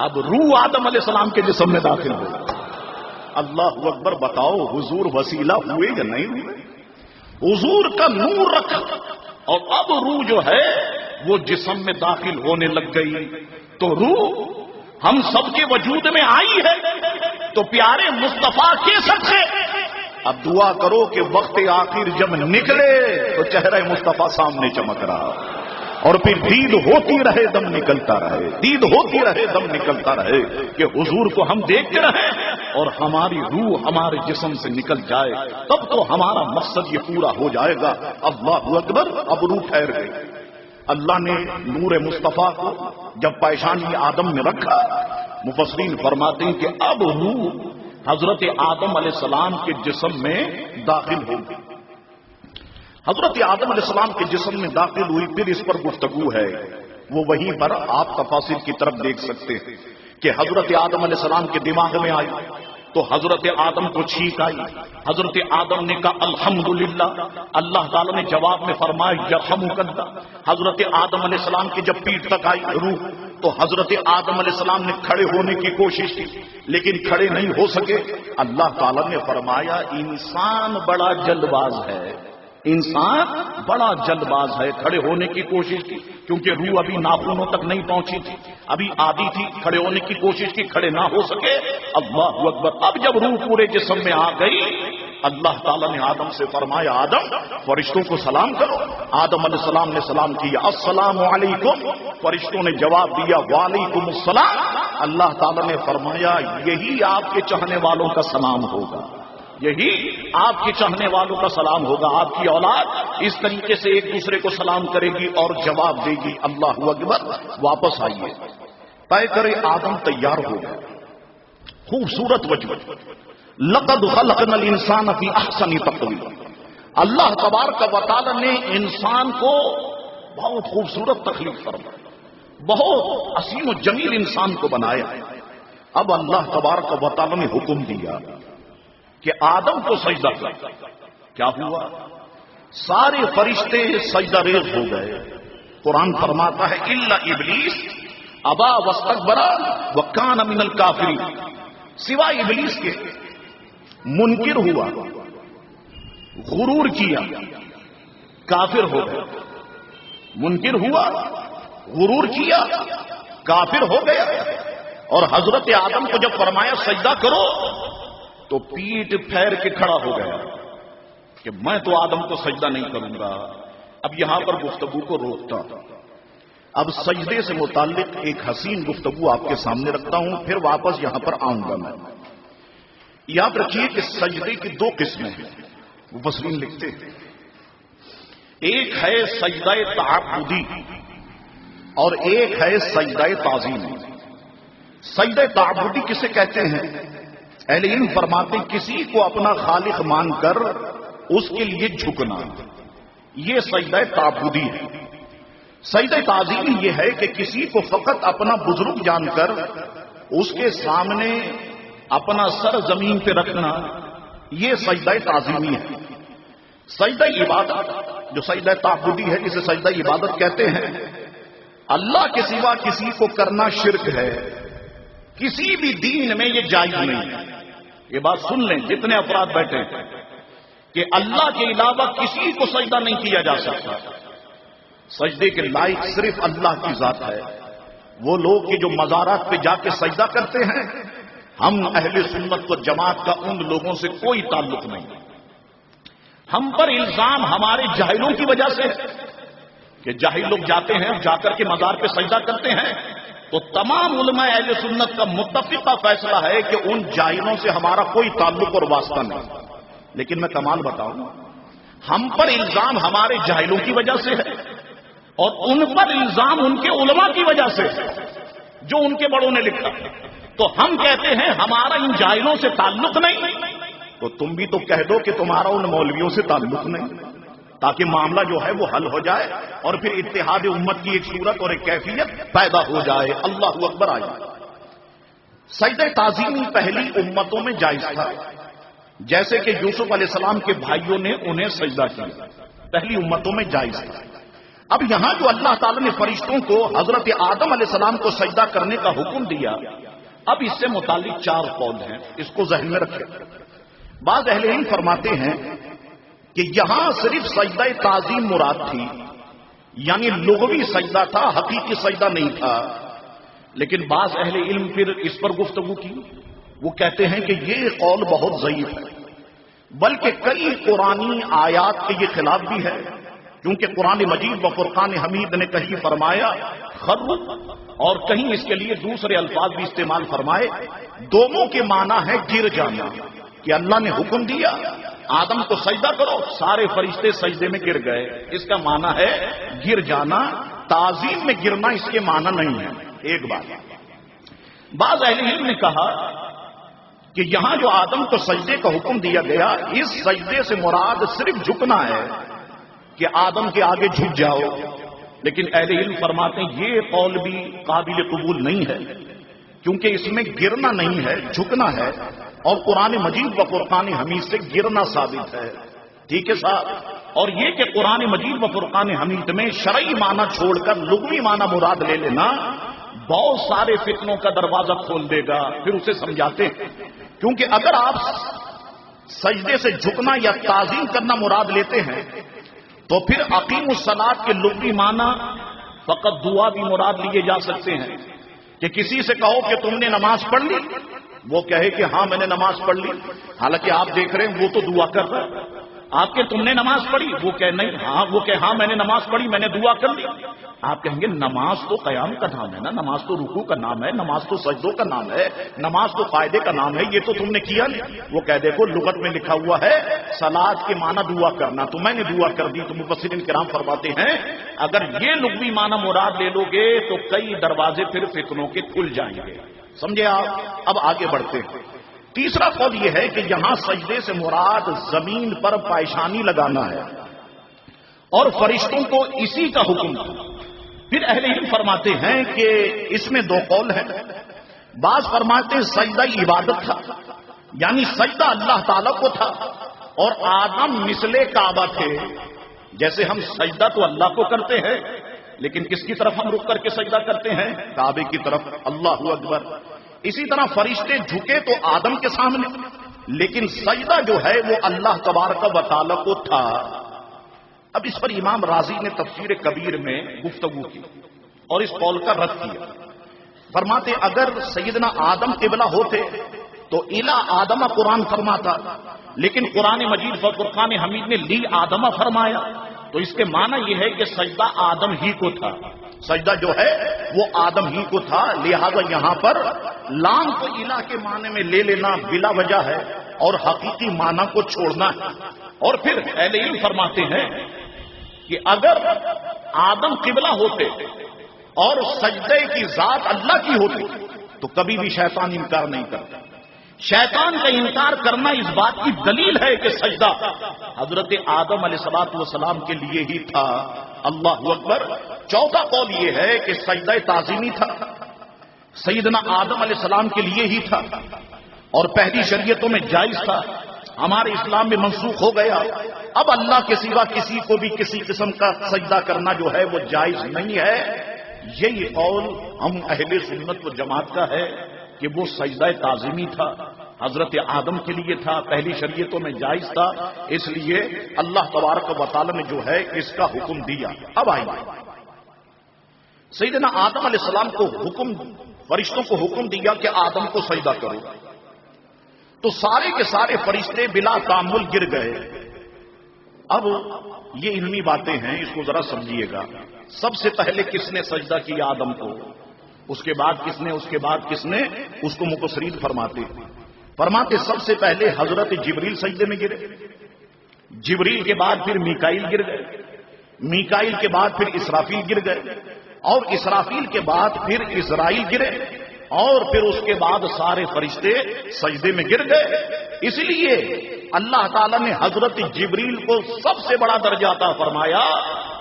اب روح آدم علیہ السلام کے جسم میں داخل ہو. اللہ اکبر. بتاؤ حضور وسیلہ ہوئے یا نہیں ہوئے؟ حضور کا نور رکھا اور اب روح جو ہے وہ جسم میں داخل ہونے لگ گئی. تو روح ہم سب کے وجود میں آئی ہے تو پیارے مصطفیٰ کے صدقے. اب دعا کرو کہ وقت آخر جب نکلے تو چہرہ مصطفیٰ سامنے چمک رہا, اور پھر دید ہوتی رہے دم نکلتا رہے, دید ہوتی رہے دم نکلتا رہے کہ حضور کو ہم دیکھتے رہیں اور ہماری روح ہمارے جسم سے نکل جائے, تب تو ہمارا مقصد یہ پورا ہو جائے گا. اللہ اکبر. اب روح ٹھہر گئی. اللہ نے نور مصطفیٰ کو جب پیشانی آدم میں رکھا, مفسرین فرماتے ہیں کہ اب روح حضرت آدم علیہ السلام کے جسم میں داخل ہو گئی. حضرت آدم علیہ السلام کے جسم میں داخل ہوئی، پھر اس پر گفتگو ہے، وہ وہیں پر آپ تفاصیل کی طرف دیکھ سکتے ہیں کہ حضرت آدم علیہ السلام کے دماغ میں آئی تو حضرت آدم کو چھینک آئی. حضرت آدم نے کہا الحمدللہ. اللہ تعالیٰ نے جواب میں فرمایا یرحمک اللہ. حضرت آدم علیہ السلام کی جب پیٹھ تک آئی روح تو حضرت آدم علیہ السلام نے کھڑے ہونے کی کوشش کی لیکن کھڑے نہیں ہو سکے. اللہ تعالیٰ نے فرمایا انسان بڑا جلد باز ہے، انسان بڑا جلد باز ہے. کھڑے ہونے کی کوشش کی کیونکہ روح ابھی ناخنوں تک نہیں پہنچی تھی، ابھی آدھی تھی. کھڑے ہونے کی کوشش کی، کھڑے نہ ہو سکے. اللہ اکبر. اب جب روح پورے جسم میں آ گئی اللہ تعالیٰ نے آدم سے فرمایا آدم فرشتوں کو سلام کرو. آدم علیہ السلام نے سلام کیا السلام علیکم. فرشتوں نے جواب دیا وعلیکم السلام. اللہ تعالیٰ نے فرمایا یہی آپ کے چاہنے والوں کا سلام ہوگا، یہی آپ کے چاہنے والوں کا سلام ہوگا. آپ کی اولاد اس طریقے سے ایک دوسرے کو سلام کرے گی اور جواب دے گی. اللہ اکبر. واپس آئیے. طے کرے آدم تیار ہو گئے. خوبصورت وجہ لقد خلقنا الانسان فی احسن تقویم. اللہ تبارک و تعالی نے انسان کو بہت خوبصورت تخلیق فرمایا، بہت حسین و جمیل انسان کو بنایا. اب اللہ تبارک و تعالی نے حکم دیا کہ آدم کو سجدہ کر. کیا ہوا؟ سارے فرشتے سجدہ ریز ہو گئے. قرآن فرماتا ہے الا ابلیس ابا واستکبر وکان من الکافرین. سوائے ابلیس کے منکر ہوا، غرور کیا، کافر ہو گیا. منکر ہوا، غرور کیا، کافر ہو گیا. اور حضرت آدم کو جب فرمایا سجدہ کرو تو پیٹ پھیر کے کھڑا ہو گیا کہ میں تو آدم کو سجدہ نہیں کروں گا. اب یہاں پر گفتگو کو روکتا. اب سجدے سے متعلق ایک حسین گفتگو آپ کے سامنے رکھتا ہوں، پھر واپس یہاں پر آؤں گا. میں یاد رکھیے کہ سجدے کی دو قسمیں ہیں، مفسرین لکھتے ہیں. ایک ہے سجدہ تعبدی اور ایک ہے سجدہ تعظیم. سجدہ تعبدی کسے کہتے ہیں؟ اہل علم فرماتے کسی کو اپنا خالق مان کر اس کے لیے جھکنا، یہ سجدہ تعبدی ہے. سجدہ تعظیم یہ ہے کہ کسی کو فقط اپنا بزرگ جان کر اس کے سامنے اپنا سر زمین پہ رکھنا، یہ سجدہ تعظیمی ہے. سجدہ عبادت جو سجدہ تعبدی ہے جسے سجدہ عبادت کہتے ہیں، اللہ کے سوا کسی کو کرنا شرک ہے. کسی بھی دین میں یہ جائز نہیں ہے. یہ بات سن لیں جتنے افراد بیٹھے ہیں کہ اللہ کے علاوہ کسی کو سجدہ نہیں کیا جا سکتا. سجدے کے لائق صرف اللہ کی ذات ہے. وہ لوگ کہ جو مزارات پہ جا کے سجدہ کرتے ہیں، ہم اہل سنت و جماعت کا ان لوگوں سے کوئی تعلق نہیں. ہم پر الزام ہمارے جاہلوں کی وجہ سے کہ جاہل لوگ جاتے ہیں جا کر کے مزار پہ سجدہ کرتے ہیں. تو تمام علماء اہل سنت کا متفقہ فیصلہ ہے کہ ان جاہلوں سے ہمارا کوئی تعلق اور واسطہ نہیں. لیکن میں کمال بتاؤں، ہم پر الزام ہمارے جاہلوں کی وجہ سے ہے اور ان پر الزام ان کے علماء کی وجہ سے جو ان کے بڑوں نے لکھا. تو ہم کہتے ہیں ہمارا ان جاہلوں سے تعلق نہیں، تو تم بھی تو کہہ دو کہ تمہارا ان مولویوں سے تعلق نہیں، تاکہ معاملہ جو ہے وہ حل ہو جائے اور پھر اتحاد امت کی ایک صورت اور ایک کیفیت پیدا ہو جائے. اللہ اکبر. آئے سجدہ تعظیمی پہلی امتوں میں جائز تھا، جیسے کہ یوسف علیہ السلام کے بھائیوں نے انہیں سجدہ کیا، پہلی امتوں میں جائز تھا. اب یہاں جو اللہ تعالی نے فرشتوں کو حضرت آدم علیہ السلام کو سجدہ کرنے کا حکم دیا، اب اس سے متعلق 4 قول ہیں، اس کو ذہن میں رکھیں. بعض اہل علم فرماتے ہیں کہ یہاں صرف سجدہ تعظیم مراد تھی، یعنی لغوی سجدہ تھا، حقیقی سجدہ نہیں تھا. لیکن بعض اہل علم پھر اس پر گفتگو کی. وہ کہتے ہیں کہ یہ قول بہت ضعیف ہے، بلکہ کئی قرآنی آیات کے یہ خلاف بھی ہے. کیونکہ قرآن مجید و فرقان حمید نے کہیں فرمایا خر، اور کہیں اس کے لیے دوسرے الفاظ بھی استعمال فرمائے. دونوں کے معنی ہے گر جانا، کہ اللہ نے حکم دیا آدم کو سجدہ کرو، سارے فرشتے سجدے میں گر گئے، اس کا معنی ہے گر جانا. تعظیم میں گرنا اس کے معنی نہیں ہے. ایک بات. بعض اہل علم نے کہا کہ یہاں جو آدم کو سجدے کا حکم دیا گیا، اس سجدے سے مراد صرف جھکنا ہے، کہ آدم کے آگے جھک جاؤ، لیکن اہل علم فرماتے ہیں یہ قول بھی قابل قبول نہیں ہے، کیونکہ اس میں گرنا نہیں ہے، جھکنا ہے، اور قرآن مجید و فرقان حمید سے گرنا ثابت ہے. ٹھیک ہے صاحب. اور یہ کہ قرآن مجید و فرقان حمید میں شرعی معنی چھوڑ کر لغوی معنی مراد لے لینا بہت سارے فتنوں کا دروازہ کھول دے گا. پھر اسے سمجھاتے ہیں، کیونکہ اگر آپ سجدے سے جھکنا یا تعظیم کرنا مراد لیتے ہیں تو پھر اقیم الصلاۃ کے لغوی معنی فقط دعا بھی مراد لیے جا سکتے ہیں. کہ کسی سے کہو کہ تم نے نماز پڑھ لی، وہ کہے کہ ہاں میں نے نماز پڑھ لی، حالانکہ آپ دیکھ رہے ہیں وہ تو دعا کر رہا ہے. آپ کے تم نے نماز پڑھی، وہ کہے نہیں، ہاں وہ کہے ہاں میں نے نماز پڑھی، میں نے دعا کر لی. آپ کہیں گے نماز تو قیام کا نام ہے نا، نماز تو رکوع کا نام ہے، نماز تو سجدوں کا نام ہے، نماز تو قاعدے کا نام ہے، یہ تو تم نے کیا نہیں. وہ کہہ دیکھو لغت میں لکھا ہوا ہے صلاۃ کے معنی دعا کرنا، تو میں نے دعا کر دی. تو مفسرین کرام فرماتے ہیں اگر یہ لغوی معنی مراد لے لو گے تو کئی دروازے پھر فتنوں کے کھل جائیں گے. سمجھے آپ؟ اب آگے بڑھتے ہیں. تیسرا قول یہ ہے کہ یہاں سجدے سے مراد زمین پر پائشانی لگانا ہے اور فرشتوں کو اسی کا حکم تھا. پھر اہل علم فرماتے ہیں کہ اس میں دو قول ہیں. بعض فرماتے ہیں سجدہ عبادت تھا، یعنی سجدہ اللہ تعالیٰ کو تھا، اور آدم مثل کعبہ تھے. جیسے ہم سجدہ تو اللہ کو کرتے ہیں، لیکن کس کی طرف ہم رک کر کے سجدہ کرتے ہیں؟ کعبے کی طرف. اللہ اکبر. اسی طرح فرشتے جھکے تو آدم کے سامنے، لیکن سجدہ جو ہے وہ اللہ تبارک و تعالی کو تھا. اب اس پر امام رازی نے تفسیر کبیر میں گفتگو کی اور اس قول کا رد کیا. فرماتے اگر سیدنا آدم قبلہ ہوتے تو الا آدم قرآن فرماتا، لیکن قرآن مجید فرقان حمید نے لی آدم فرمایا، تو اس کے معنی یہ ہے کہ سجدہ آدم ہی کو تھا. سجدہ جو ہے وہ آدم ہی کو تھا. لہذا یہاں پر لام کو الہ کے معنی میں لے لینا بلا وجہ ہے اور حقیقی معنی کو چھوڑنا ہے. اور پھر اہل علم فرماتے ہیں کہ اگر آدم قبلہ ہوتے اور سجدے کی ذات اللہ کی ہوتی تو کبھی بھی شیطان انکار نہیں کرتا. شیطان کا انکار کرنا اس بات کی دلیل ہے کہ سجدہ حضرت آدم علیہ الصلوۃ والسلام کے لیے ہی تھا. اللہ اکبر. چوتھا قول یہ ہے کہ سجدہ تعظیمی تھا، سیدنا آدم علیہ السلام کے لیے ہی تھا اور پہلی شریعتوں میں جائز تھا، ہمارے اسلام میں منسوخ ہو گیا. اب اللہ کے سوا کسی کو بھی کسی قسم کا سجدہ کرنا جو ہے وہ جائز نہیں ہے. یہی قول ہم اہل سنت و جماعت کا ہے کہ وہ سجدہ تعظیمی تھا، حضرت آدم کے لیے تھا، پہلی شریعتوں میں جائز تھا، اس لیے اللہ تبارک و تعالی نے جو ہے اس کا حکم دیا. اب آئیے سیدنا آدم علیہ السلام کو حکم، فرشتوں کو حکم دیا کہ آدم کو سجدہ کرو، تو سارے کے سارے فرشتے بلا تعامل گر گئے. اب یہ علمی باتیں ہیں، اس کو ذرا سمجھیے گا. سب سے پہلے کس نے سجدہ کیا آدم کو، اس کے بعد کس نے، اس کے بعد کس نے، اس کو مفسرین فرماتے سب سے پہلے حضرت جبریل سجدے میں گرے، جبریل کے بعد پھر میکائیل گر گئے، میکائیل کے بعد پھر اسرافیل گر گئے، اور اسرافیل کے بعد پھر اسرائیل گرے، اور پھر اس کے بعد سارے فرشتے سجدے میں گر گئے. اس لیے اللہ تعالیٰ نے حضرت جبریل کو سب سے بڑا درجہ عطا فرمایا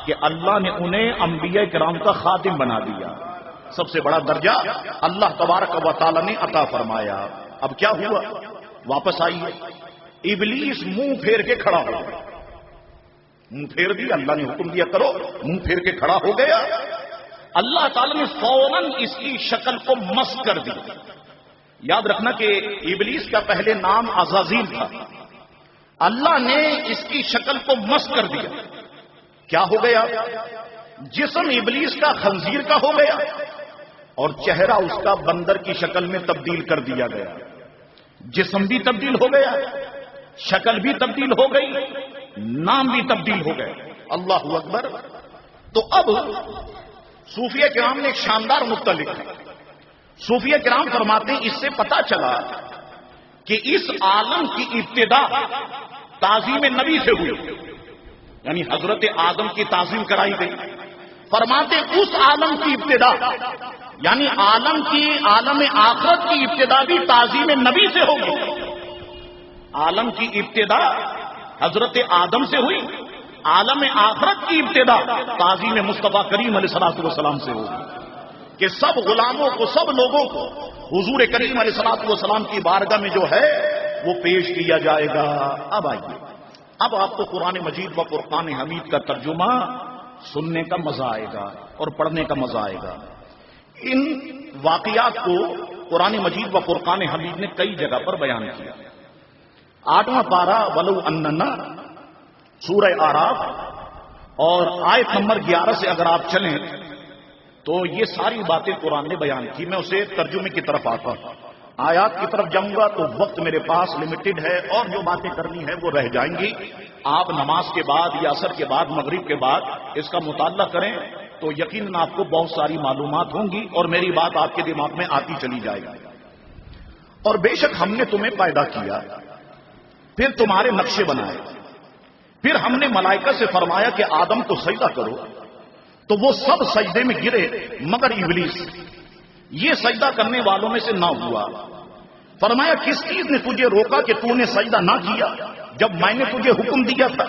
کہ اللہ نے انہیں انبیاء کرام کا خاتم بنا دیا. سب سے بڑا درجہ اللہ تبارک و تعالیٰ نے عطا فرمایا. اب کیا ہوا؟ واپس آئیے. ابلیس منہ پھیر کے کھڑا ہو گیا، منہ پھیر دیا، اللہ نے حکم دیا کرو، منہ پھیر کے کھڑا ہو گیا. اللہ تعالیٰ نے فوراً اس کی شکل کو مسخ کر دی. یاد رکھنا کہ ابلیس کا پہلے نام عزازیل تھا. اللہ نے اس کی شکل کو مسخ کر دیا. کیا ہو گیا؟ جسم ابلیس کا خنزیر کا ہو گیا اور چہرہ اس کا بندر کی شکل میں تبدیل کر دیا گیا. جسم بھی تبدیل ہو گیا، شکل بھی تبدیل ہو گئی، نام بھی تبدیل ہو گئے. اللہ اکبر. تو اب صوفیہ کرام نے ایک شاندار نقطہ لکھا. صوفیہ کرام فرماتے ہیں اس سے پتا چلا کہ اس عالم کی ابتدا تعظیم نبی سے ہوئی، یعنی حضرت آدم کی تعظیم کرائی گئی. فرماتے اس عالم کی ابتدا یعنی عالم آخرت کی ابتدا بھی تعظیم نبی سے ہوگی. عالم کی ابتدا حضرت آدم سے ہوئی، عالم آخرت کی ابتدا تعظیم مصطفیٰ کریم علیہ الصلوۃ والسلام سے ہوگی کہ سب غلاموں کو، سب لوگوں کو حضور کریم علیہ الصلوۃ والسلام کی بارگاہ میں جو ہے وہ پیش کیا جائے گا۔ اب آئیے، اب آپ کو قرآن مجید و فرقان حمید کا ترجمہ سننے کا مزہ آئے گا اور پڑھنے کا مزہ آئے گا۔ ان واقعات کو قرآن مجید و فرقان حمید نے کئی جگہ پر بیان کیا۔ 8واں پارہ ولو اننا، سورہ آراف اور آیت نمبر 11 سے اگر آپ چلیں تو یہ ساری باتیں قرآن نے بیان کی۔ میں اسے ترجمے کی طرف آتا ہوں، آیات کی طرف جاؤں گا تو وقت میرے پاس لمیٹڈ ہے اور جو باتیں کرنی ہے وہ رہ جائیں گی۔ آپ نماز کے بعد یا عصر کے بعد، مغرب کے بعد اس کا مطالعہ کریں تو یقیناً آپ کو بہت ساری معلومات ہوں گی اور میری بات آپ کے دماغ میں آتی چلی جائے گی۔ اور بے شک ہم نے تمہیں پیدا کیا، پھر تمہارے نقشے بنائے، پھر ہم نے ملائکہ سے فرمایا کہ آدم کو سجدہ کرو تو وہ سب سجدے میں گرے مگر ابلیس، یہ سجدہ کرنے والوں میں سے نہ ہوا۔ فرمایا کس چیز نے تجھے روکا کہ تو نے سجدہ نہ کیا جب میں نے تجھے حکم دیا تھا؟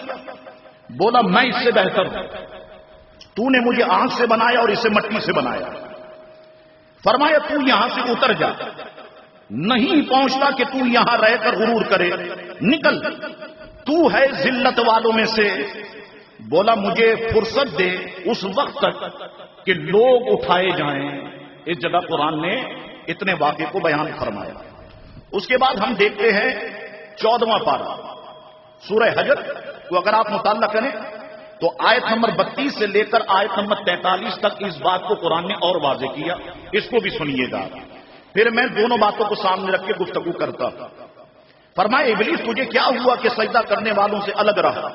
بولا میں اس سے بہتر ہوں، تو نے مجھے آنکھ سے بنایا اور اسے مٹی سے بنایا۔ فرمایا تو یہاں سے اتر جا، نہیں پہنچتا کہ تو یہاں رہ کر غرور کرے، نکل، تو ہے ذلت والوں میں سے۔ بولا مجھے فرصت دے اس وقت تک کہ لوگ اٹھائے جائیں۔ اس جگہ قرآن نے اتنے واقعے کو بیان فرمایا۔ اس کے بعد ہم دیکھتے ہیں 14واں پارہ سورہ حجر کو اگر آپ مطالعہ کریں تو آیت نمبر 32 سے لے کر آیت نمبر 43 تک اس بات کو قرآن نے اور واضح کیا، اس کو بھی سنیے گا، پھر میں دونوں باتوں کو سامنے رکھ کے گفتگو کرتا ہوں۔ فرمایا ابلیس تجھے کیا ہوا کہ سجدہ کرنے والوں سے الگ رہا؟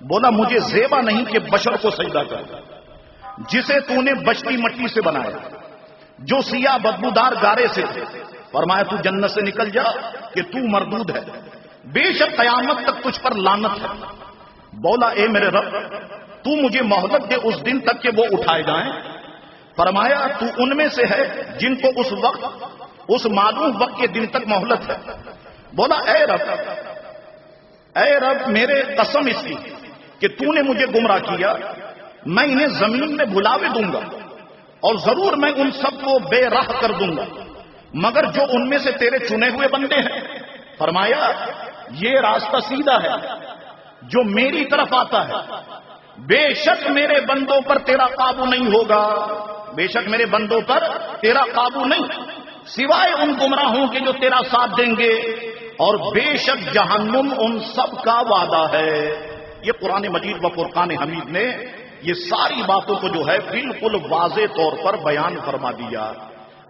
بولا مجھے زیبا نہیں کہ بشر کو سجدہ کر، جسے تو نے بچتی مٹی سے بنایا، جو سیاہ بدبودار گارے سے تھے۔ فرمایا تو جنت سے نکل جا کہ تو مردود ہے، بے شک قیامت تک تجھ پر لعنت ہے۔ بولا اے میرے رب تو مجھے مہلت دے اس دن تک کہ وہ اٹھائے جائیں۔ فرمایا تو ان میں سے ہے جن کو اس وقت، اس معلوم وقت کے دن تک مہلت ہے۔ بولا اے رب میرے قسم اس کی کہ تو نے مجھے گمراہ کیا، میں انہیں زمین میں بھلاوے دوں گا اور ضرور میں ان سب کو بے راہ کر دوں گا مگر جو ان میں سے تیرے چنے ہوئے بندے ہیں۔ فرمایا یہ راستہ سیدھا ہے جو میری طرف آتا ہے، بے شک میرے بندوں پر تیرا قابو نہیں ہوگا، بے شک میرے بندوں پر تیرا قابو نہیں سوائے ان گمراہوں کے جو تیرا ساتھ دیں گے، اور بے شک جہنم ان سب کا وعدہ ہے۔ یہ قرآن مجید و فرقان حمید نے یہ ساری باتوں کو جو ہے بالکل واضح طور پر بیان فرما دیا۔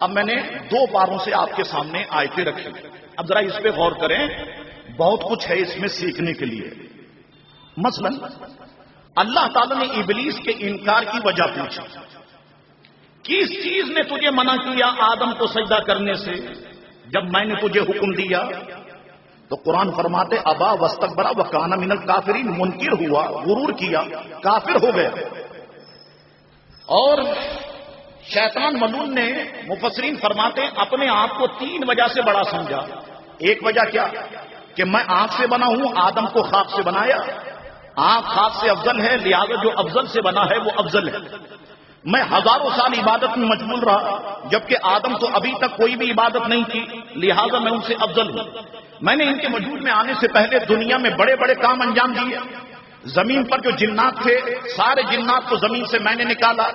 اب میں نے 2 پاروں سے آپ کے سامنے آیتیں رکھی، اب ذرا اس پہ غور کریں، بہت کچھ ہے اس میں سیکھنے کے لیے۔ مثلا اللہ تعالی نے ابلیس کے انکار کی وجہ پوچھی، کس چیز نے تجھے منع کیا آدم کو سجدہ کرنے سے جب میں نے تجھے حکم دیا؟ تو قرآن فرماتے ابا واستکبر وکان من الکافرین، منکر ہوا، غرور کیا، کافر ہو گیا۔ اور شیطان ملعون نے، مفسرین فرماتے اپنے آپ کو 3 وجہ سے بڑا سمجھا۔ ایک وجہ کیا کہ میں آنکھ سے بنا ہوں، آدم کو خاک سے بنایا، آنکھ خاک سے افضل ہے لہذا جو افضل سے بنا ہے وہ افضل ہے۔ میں ہزاروں سال عبادت میں مشغول رہا جبکہ آدم تو ابھی تک کوئی بھی عبادت نہیں کی لہذا میں ان سے افضل ہوں۔ میں نے ان کے وجود میں آنے سے پہلے دنیا میں بڑے بڑے کام انجام دیے، زمین پر جو جنات تھے سارے جنات کو زمین سے میں نے نکالا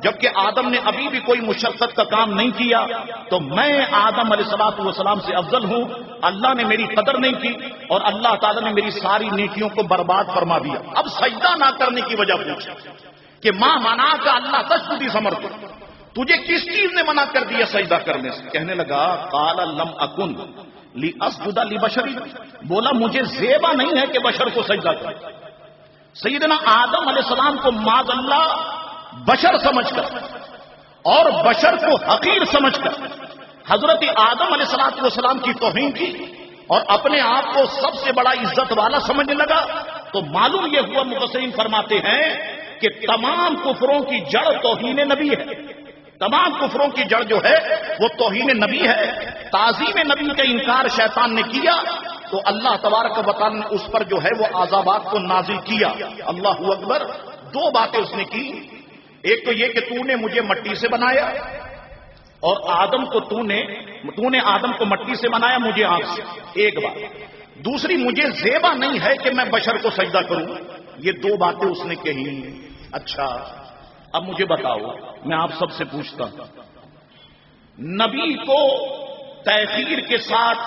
جبکہ آدم نے ابھی بھی کوئی مشقت کا کام نہیں کیا، تو میں آدم علیہ الصلوۃ والسلام سے افضل ہوں۔ اللہ نے میری قدر نہیں کی اور اللہ تعالیٰ نے میری ساری نیکیوں کو برباد فرما دیا۔ اب سجدہ نہ کرنے کی وجہ پوچھی کہ ماں منع کا اللہ تسجدی سمرت، تجھے کس چیز نے منع کر دیا سجدہ کرنے سے؟ کہنے لگا قال لم اکن لاسجد لبشر، بولا مجھے زیبا نہیں ہے کہ بشر کو سجدہ کرے۔ سیدنا آدم علیہ السلام کو معاذ اللہ بشر سمجھ کر اور بشر کو حقیر سمجھ کر حضرت آدم علیہ السلام کی توہین کی اور اپنے آپ کو سب سے بڑا عزت والا سمجھنے لگا۔ تو معلوم یہ ہوا، مفسرین فرماتے ہیں کہ تمام کفروں کی جڑ توہین نبی ہے، تمام کفروں کی جڑ جو ہے وہ توہین نبی ہے۔ تعظیم نبی کا انکار شیطان نے کیا تو اللہ تبارک و تعالی نے اس پر جو ہے وہ عذابات کو نازل کیا. اللہ اکبر. دو باتیں اس نے کی. ایک تو یہ کہ تو نے مجھے مٹی سے بنایا اور آدم کو تو نے آدم کو مٹی سے بنایا, مجھے آگ سے. ایک بات. دوسری, مجھے زیبا نہیں ہے کہ میں بشر کو سجدہ کروں. یہ دو باتیں اس نے کہی. اچھا اب مجھے بتاؤ, میں آپ سب سے پوچھتا ہوں, نبی کو تاخیر کے ساتھ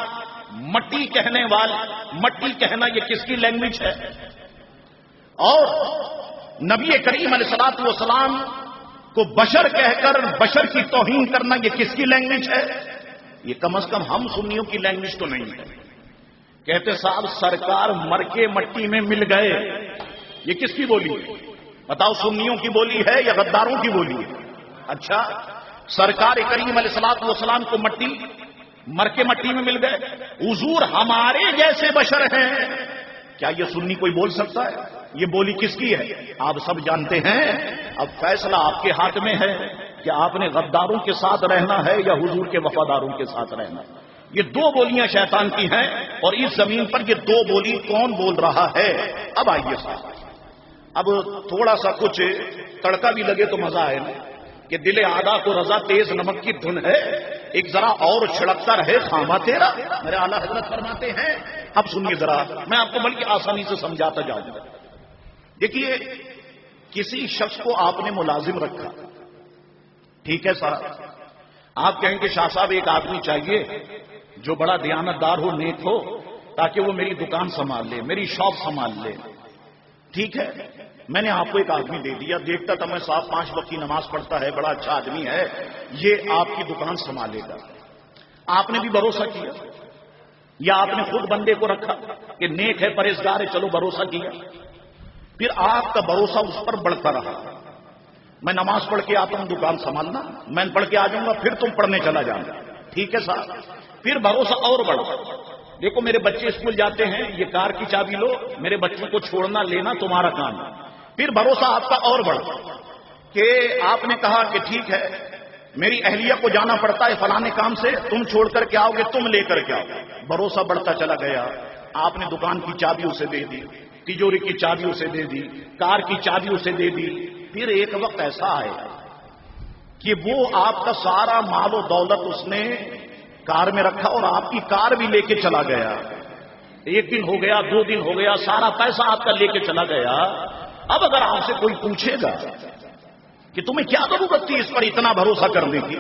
مٹی مٹی کہنا یہ کس کی لینگویج ہے؟ اور نبی کریم علیہ الصلوۃ والسلام کو بشر کہہ کر بشر کی توہین کرنا یہ کس کی لینگویج ہے؟ یہ کم از کم ہم سنیوں کی لینگویج تو نہیں ہے. کہتے صاحب سرکار مر کے مٹی میں مل گئے, یہ کس کی بولی ہے؟ بتاؤ, سنیوں کی بولی ہے یا غداروں کی بولی ہے؟ اچھا, سرکار کریم علیہ الصلوۃ والسلام کو مر کے مٹی میں مل گئے. حضور ہمارے جیسے بشر ہیں, کیا یہ سنی کوئی بول سکتا ہے؟ یہ بولی کس کی ہے؟ آپ سب جانتے ہیں. اب فیصلہ آپ کے ہاتھ میں ہے کہ آپ نے غداروں کے ساتھ رہنا ہے یا حضور کے وفاداروں کے ساتھ رہنا ہے. یہ دو بولیاں شیطان کی ہیں, اور اس زمین پر یہ دو بولی کون بول رہا ہے؟ اب آئیے صاحب, اب تھوڑا سا کچھ تڑکا بھی لگے تو مزہ آئے نا, کہ دل آدھا کو رضا تیز نمک کی دھن ہے, ایک ذرا اور چھڑکتا رہے خامہ تیرا. میرے اعلیٰ حضرت فرماتے ہیں. اب سنیے ذرا, میں آپ کو بلکہ آسانی سے سمجھاتا جاؤں گا. دیکھیے, کسی شخص کو آپ نے ملازم رکھا, ٹھیک ہے صاحب, آپ کہیں کہ شاہ صاحب ایک آدمی چاہیے جو بڑا دیانتدار ہو, نیک ہو, تاکہ وہ میری دکان سنبھال لے, میری شاپ سنبھال لے. ٹھیک ہے, میں نے آپ کو ایک آدمی دے دیا, دیکھتا تھا میں صاحب 5 وقت کی نماز پڑھتا ہے, بڑا اچھا آدمی ہے, یہ آپ کی دکان سنبھالے گا. آپ نے بھی بھروسہ کیا, یا آپ نے خود بندے کو رکھا کہ نیک ہے, پرہیزگار ہے, چلو بھروسہ کیا. پھر آپ کا بھروسہ اس پر بڑھتا رہا. میں نماز پڑھ کے آتا ہوں, دکان سنبھالنا, میں پڑھ کے آ جاؤں گا, پھر تم پڑھنے چلا جانا. ٹھیک ہے صاحب, پھر بھروسہ اور بڑھا. دیکھو میرے بچے اسکول جاتے ہیں, یہ کار کی چابی لو, میرے بچوں کو چھوڑنا لینا تمہارا کام ہے. پھر بھروسہ آپ کا اور بڑھا کہ آپ نے کہا کہ ٹھیک ہے, میری اہلیہ کو جانا پڑتا ہے فلانے کام سے, تم چھوڑ کر کے آؤ گے, تم لے کر کے آؤ. بھروسہ بڑھتا چلا گیا. آپ نے دکان کی چابی اسے دے دی, تجوری کی چابی اسے دے دی, کار کی چابی اسے دے دی. پھر ایک وقت ایسا آئے کہ وہ آپ کا سارا مال و دولت اس نے کار میں رکھا اور آپ کی کار بھی لے کے چلا گیا. 1 دن ہو گیا, 2 دن ہو گیا, سارا پیسہ آپ کا لے کے چلا گیا. اب اگر آپ سے کوئی پوچھے گا کہ تمہیں کیا ضرورت تھی اس پر اتنا بھروسہ کرنے کی,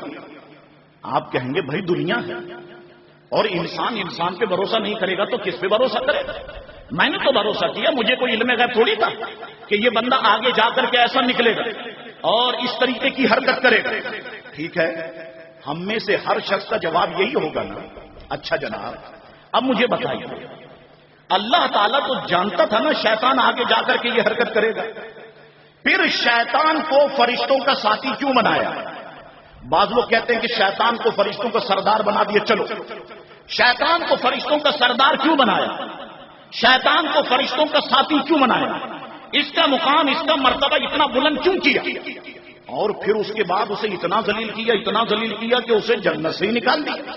آپ کہیں گے بھائی دنیا ہے, اور انسان پہ بھروسہ نہیں کرے گا تو کس پہ بھروسہ کرے گا؟ میں نے تو بھروسہ کیا, مجھے کوئی علم غیب تھوڑی تھا کہ یہ بندہ آگے جا کر کے ایسا نکلے گا اور اس طریقے کی حرکت کرے گا. ٹھیک ہے, ہم میں سے ہر شخص کا جواب یہی ہوگا نا. اچھا جناب, اب مجھے بتائیے, اللہ تعالیٰ تو جانتا تھا نا شیطان آگے جا کر کے یہ حرکت کرے گا, پھر شیطان کو فرشتوں کا ساتھی کیوں بنایا؟ بعض لوگ کہتے ہیں کہ شیطان کو فرشتوں کا سردار بنا دیا. چلو, شیطان کو فرشتوں کا سردار کیوں بنایا؟ شیطان کو فرشتوں کا ساتھی کیوں بنایا؟ اس کا مقام, اس کا مرتبہ اتنا بلند کیوں کیا؟ اور پھر اس کے بعد اسے اتنا ذلیل کیا کہ اسے جنت سے ہی نکال دیا.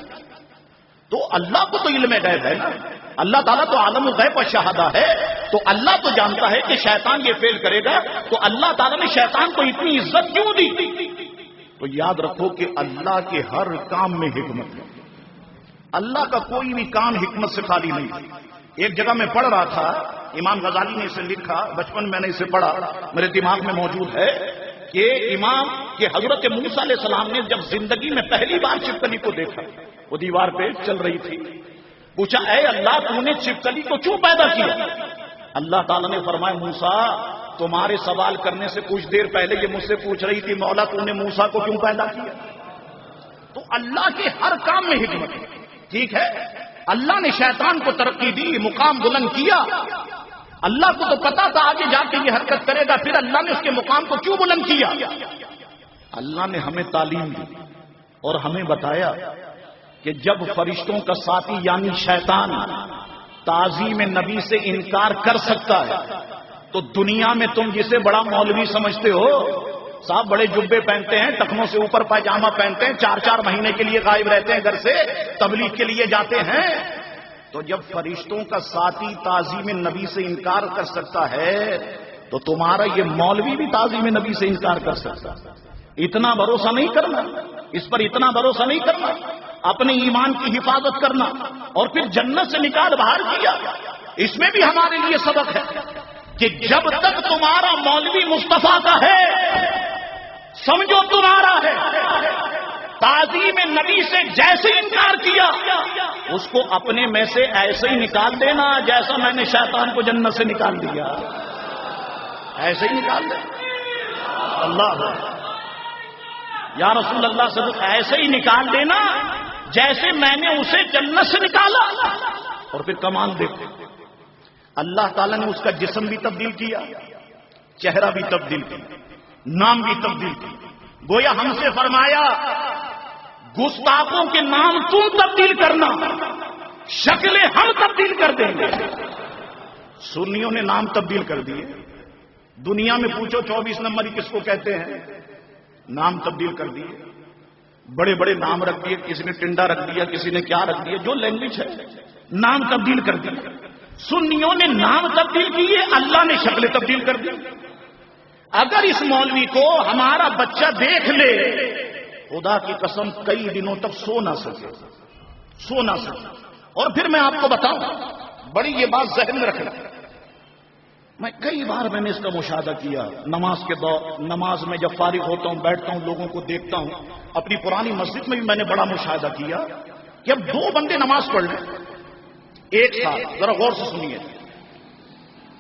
تو اللہ کو تو علم غیب ہے نا, اللہ تعالیٰ تو عالم الغیب و شہادہ ہے, تو اللہ تو جانتا ہے کہ شیطان یہ فیل کرے گا, تو اللہ تعالیٰ نے شیطان کو اتنی عزت کیوں دی؟ تو یاد رکھو کہ اللہ کے ہر کام میں حکمت ہے. اللہ کا کوئی بھی کام حکمت سے خالی نہیں. ایک جگہ میں پڑھ رہا تھا, امام غزالی نے اسے لکھا, بچپن میں نے اسے پڑھا, میرے دماغ میں موجود ہے کہ امام کے حضرت موسیٰ علیہ السلام نے جب زندگی میں پہلی بار چھپکلی کو دیکھا, وہ دیوار پہ چل رہی تھی, پوچھا اے اللہ تو نے چھپکلی کو کیوں پیدا کیا؟ اللہ تعالیٰ نے فرمایا موسیٰ تمہارے سوال کرنے سے کچھ دیر پہلے یہ مجھ سے پوچھ رہی تھی مولا تو نے موسیٰ کو کیوں پیدا کیا؟ تو اللہ کے ہر کام میں حکمت ہے. ٹھیک ہے, اللہ نے شیطان کو ترقی دی, مقام بلند کیا. اللہ کو تو پتا تھا آگے جا کے یہ حرکت کرے گا, پھر اللہ نے اس کے مقام کو کیوں بلند کیا؟ اللہ نے ہمیں تعلیم دی اور ہمیں بتایا کہ جب فرشتوں کا ساتھی یعنی شیطان تعظیم نبی سے انکار کر سکتا ہے تو دنیا میں تم جسے بڑا مولوی سمجھتے ہو, صاحب بڑے جبے پہنتے ہیں, ٹخنوں سے اوپر پائجامہ پہنتے ہیں, 4 مہینے کے لیے غائب رہتے ہیں گھر سے, تبلیغ کے لیے جاتے ہیں, تو جب فرشتوں کا ساتھی تعظیم نبی سے انکار کر سکتا ہے تو تمہارا یہ مولوی بھی تعظیم نبی سے انکار کر سکتا. اتنا بھروسہ نہیں کرنا, اس پر اتنا بھروسہ نہیں کرنا. اپنے ایمان کی حفاظت کرنا اور پھر جنت سے نکال باہر کیا. اس میں بھی ہمارے لیے سبق ہے کہ جب تک تمہارا مولوی مصطفیٰ کا ہے سمجھو تمہارا ہے. تعظیم نبی سے جیسے انکار کیا اس کو اپنے میں سے ایسے ہی نکال دینا جیسا میں نے شیطان کو جنت سے نکال دیا. ایسے ہی نکال دے. اللہ یا رسول اللہ صلی اللہ علیہ وسلم ایسے ہی نکال دینا جیسے میں نے اسے جنت سے نکالا. اور پھر کمال دیکھو, اللہ تعالیٰ نے اس کا جسم بھی تبدیل کیا, چہرہ بھی تبدیل کیا, نام بھی تبدیل کیا. گویا ہم سے فرمایا گستاخوں کے نام تم تبدیل کرنا, شکلیں ہم تبدیل کر دیں گے. سنیوں نے نام تبدیل کر دیے. دنیا میں پوچھو 24 نمبر کس کو کہتے ہیں, نام تبدیل کر دیے. بڑے بڑے نام رکھ دیے, کسی نے ٹنڈا رکھ دیا, کسی نے کیا رکھ دیا, جو لینگویج ہے نام تبدیل کر دی. سنیوں نے نام تبدیل کیے, اللہ نے شکلیں تبدیل کر دی. اگر اس مولوی کو ہمارا بچہ دیکھ لے خدا کی قسم کئی دنوں تک سو نہ سکے. اور پھر میں آپ کو بتاؤں, بڑی یہ بات ذہن میں رکھنا, میں کئی بار میں نے اس کا مشاہدہ کیا. نماز کے دور, نماز میں جب فارغ ہوتا ہوں بیٹھتا ہوں لوگوں کو دیکھتا ہوں. اپنی پرانی مسجد میں بھی میں نے بڑا مشاہدہ کیا کہ اب دو بندے نماز پڑھ لیں ایک ساتھ, ذرا غور سے سنیے.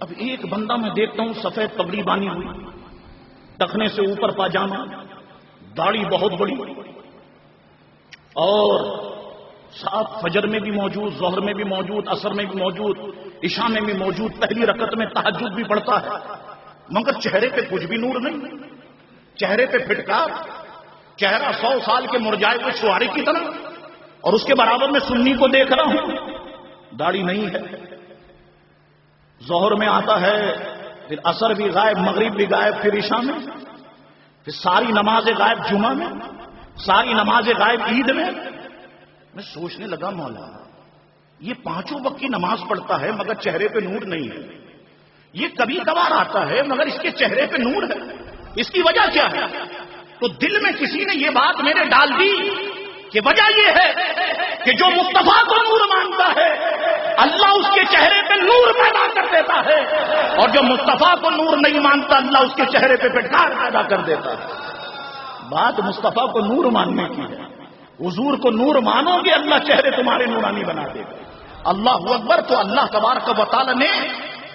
اب ایک بندہ میں دیکھتا ہوں سفید پگڑی باندھی ہوئی, ٹخنے سے اوپر پاجامہ, داڑھی بہت بڑی, اور ساتھ فجر میں بھی موجود, ظہر میں بھی موجود, عصر میں بھی موجود, عشاء میں بھی موجود, پہلی رکعت میں تہجد بھی پڑھتا ہے. مگر چہرے پہ کچھ بھی نور نہیں, چہرے پہ پھٹکار, چہرہ 100 سال کے مرجائے ہوئے چوہارے کی طرح. اور اس کے برابر میں سنی کو دیکھ رہا ہوں, داڑھی نہیں ہے. ظہر میں آتا ہے, پھر عصر بھی غائب, مغرب بھی غائب, پھر عشاء میں, پھر ساری نمازیں غائب جمعہ میں, ساری نمازیں غائب عید میں. میں سوچنے لگا مولا یہ 5 وقت کی نماز پڑھتا ہے مگر چہرے پہ نور نہیں ہے. یہ کبھی کبھار آتا ہے مگر اس کے چہرے پہ نور ہے. اس کی وجہ کیا ہے؟ تو دل میں کسی نے یہ بات میرے ڈال دی کہ وجہ یہ ہے کہ جو مصطفیٰ کو نور مانتا ہے اللہ اس کے چہرے پہ نور پیدا کر دیتا ہے, اور جو مصطفیٰ کو نور نہیں مانتا اللہ اس کے چہرے پہ پھٹکار پیدا کر دیتا ہے. بات مصطفیٰ کو نور ماننے کی ہے. حضور کو نور مانو گے اللہ چہرے تمہارے نورانی بنا دے گا. اللہ اکبر. تو اللہ تبارک و تعالی نے